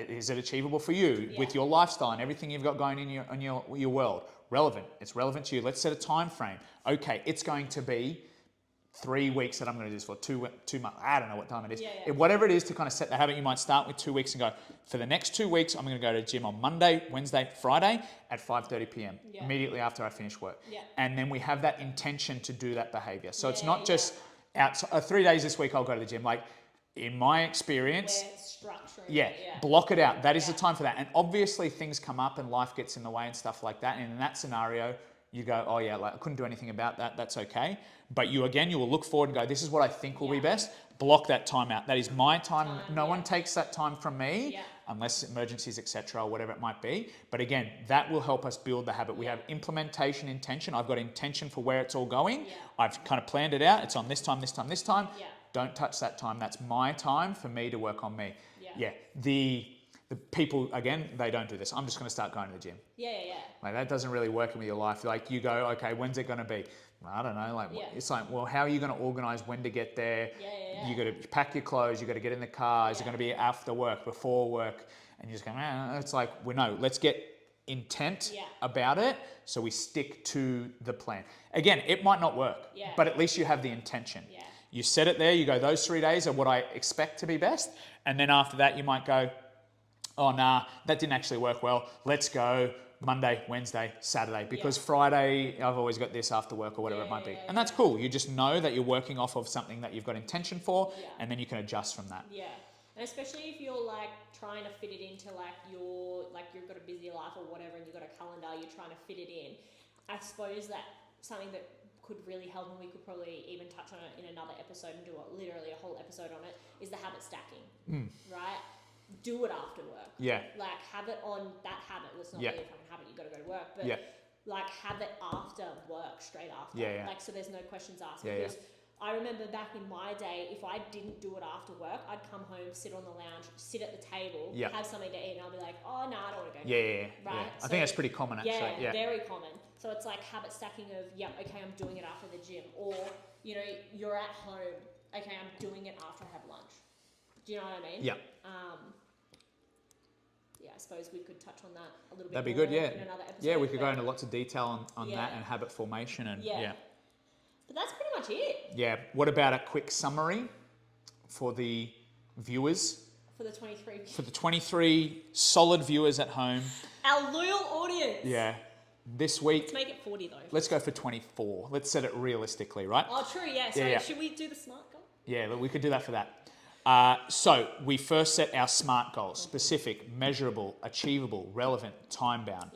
is it achievable for you with your lifestyle and everything you've got going in your world? Relevant, it's relevant to you. Let's set a time frame. Okay, it's going to be 3 weeks that I'm going to do this for, 2 months. I don't know what time it is. Whatever it is to kind of set the habit, you might start with 2 weeks and go, for the next 2 weeks, I'm going to go to the gym on Monday, Wednesday, Friday at 5:30 p.m. Immediately after I finish work. And then we have that intention to do that behavior. So it's not just out 3 days this week, I'll go to the gym. Like in my experience, block it out. That is the time for that. And obviously things come up and life gets in the way and stuff like that. And in that scenario, you go, oh yeah, like I couldn't do anything about that. That's okay. But you will look forward and go, this is what I think will be best. Block that time out. That is my time. No one takes that time from me unless emergencies, etc., or whatever it might be. But again, that will help us build the habit. We have implementation, intention. I've got intention for where it's all going. I've kind of planned it out. It's on this time, this time, this time. Don't touch that time. That's my time for me to work on me. The people, again, they don't do this. I'm just going to start going to the gym. Like that doesn't really work with your life. Like you go, okay, when's it going to be? I don't know. Like it's like, well, how are you going to organize when to get there? You got to pack your clothes. You got to get in the car. Is it going to be after work, before work? And you just go, it's like, well, no, let's get intent about it. So we stick to the plan. Again, it might not work, but at least you have the intention. You set it there. You go, those 3 days are what I expect to be best. And then after that, you might go, oh, nah, that didn't actually work well. Let's go Monday, Wednesday, Saturday, because Friday, I've always got this after work or whatever it might be. And that's cool. You just know that you're working off of something that you've got intention for, and then you can adjust from that. And especially if you're like trying to fit it into like you've got a busy life or whatever, and you've got a calendar, you're trying to fit it in. I suppose that something that could really help, and we could probably even touch on it in another episode and do literally a whole episode on it, is the habit stacking, right? Do it after work. Like have it on that habit. It's not really a fucking habit, you got to go to work, but like have it after work, straight after. Like so there's no questions asked. Because I remember back in my day, if I didn't do it after work, I'd come home, sit on the lounge, sit at the table, have something to eat, and I'll be like, oh no, I don't want to go. Right? I think that's pretty common actually. Very common. So it's like habit stacking of, okay, I'm doing it after the gym. Or, you know, you're at home, okay, I'm doing it after I have lunch. Do you know what I mean? I suppose we could touch on that a little bit. That'd be more good, in another episode. We could go into lots of detail on that and habit formation and But that's pretty much it. What about a quick summary for the viewers? For the 23. For the 23 solid viewers at home. Our loyal audience. This week. Let's make it 40 though. Let's go for 24. Let's set it realistically, right? Oh, true, So should we do the SMART goal? Yeah, we could do that for that. So we first set our SMART goals: specific, measurable, achievable, relevant, time-bound.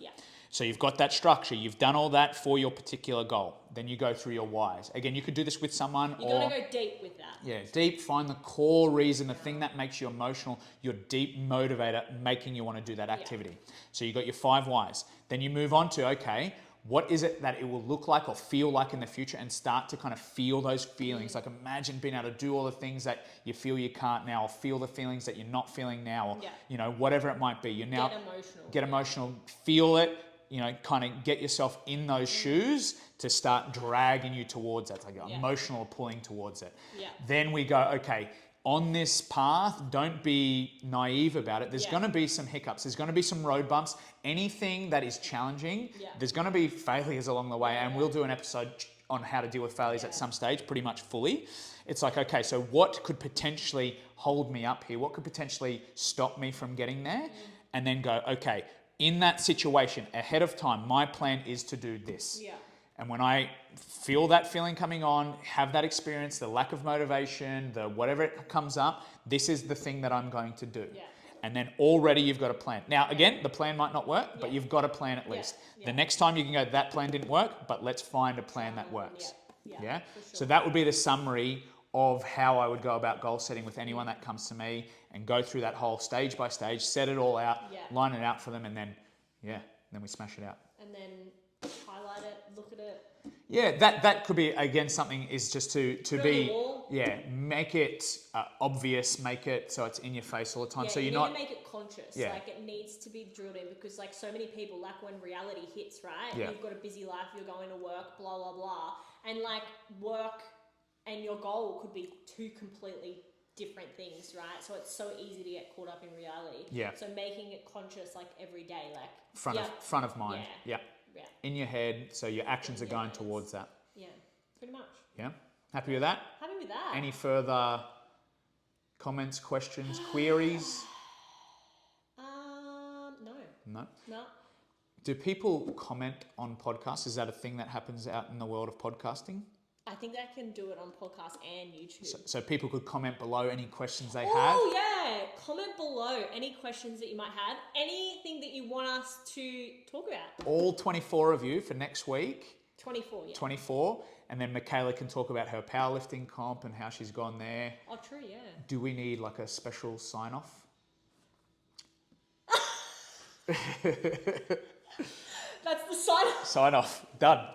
So you've got that structure. You've done all that for your particular goal. Then you go through your whys. Again, you could do this with someone. You got to go deep with that. Deep. Find the core reason, the thing that makes you emotional, your deep motivator making you want to do that activity. So you got your 5 whys. Then you move on to, okay, what is it that it will look like or feel like in the future, and start to kind of feel those feelings. Like imagine being able to do all the things that you feel you can't now, or feel the feelings that you're not feeling now, or you know, whatever it might be. You now get emotional, feel it, you know, kind of get yourself in those shoes to start dragging you towards that. It's like emotional pulling towards it. Then we go, okay, on this path, don't be naive about it. There's going to be some hiccups. There's going to be some road bumps. Anything that is challenging, there's going to be failures along the way. And we'll do an episode on how to deal with failures at some stage, pretty much fully. It's like, okay, so what could potentially hold me up here? What could potentially stop me from getting there? And then go, okay, in that situation, ahead of time, my plan is to do this. And when I feel that feeling coming on, have that experience, the lack of motivation, the whatever it comes up, this is the thing that I'm going to do. And then already you've got a plan. Now, again, the plan might not work, but you've got a plan at least. Yeah. The next time you can go, that plan didn't work, but let's find a plan that works. Yeah? For sure. So that would be the summary of how I would go about goal setting with anyone that comes to me, and go through that whole stage by stage, set it all out, line it out for them, and then, then we smash it out. And then highlight it, look at it. Yeah, that could be, again, something is just to be, make it obvious, make it so it's in your face all the time. Yeah, so you you're need not to make it conscious. Yeah. Like, it needs to be drilled in, because like so many people, like when reality hits, right? Yeah. You've got a busy life, you're going to work, blah, blah, blah. And like work and your goal could be two completely different things, right? So it's so easy to get caught up in reality. Yeah. So making it conscious, like every day, like front of mind. Yeah. In your head, so your actions are going towards that. Yeah, pretty much. Yeah. Happy with that? Happy with that. Any further comments, questions, queries? No. No. Do people comment on podcasts? Is that a thing that happens out in the world of podcasting? I think I can do it on podcast and YouTube. So people could comment below any questions they have? Oh, yeah. Comment below any questions that you might have. Anything that you want us to talk about. All 24 of you for next week. 24, yeah. 24. And then Michaela can talk about her powerlifting comp and how she's gone there. Oh, true, yeah. Do we need like a special sign-off? That's the sign. Sign off. Done.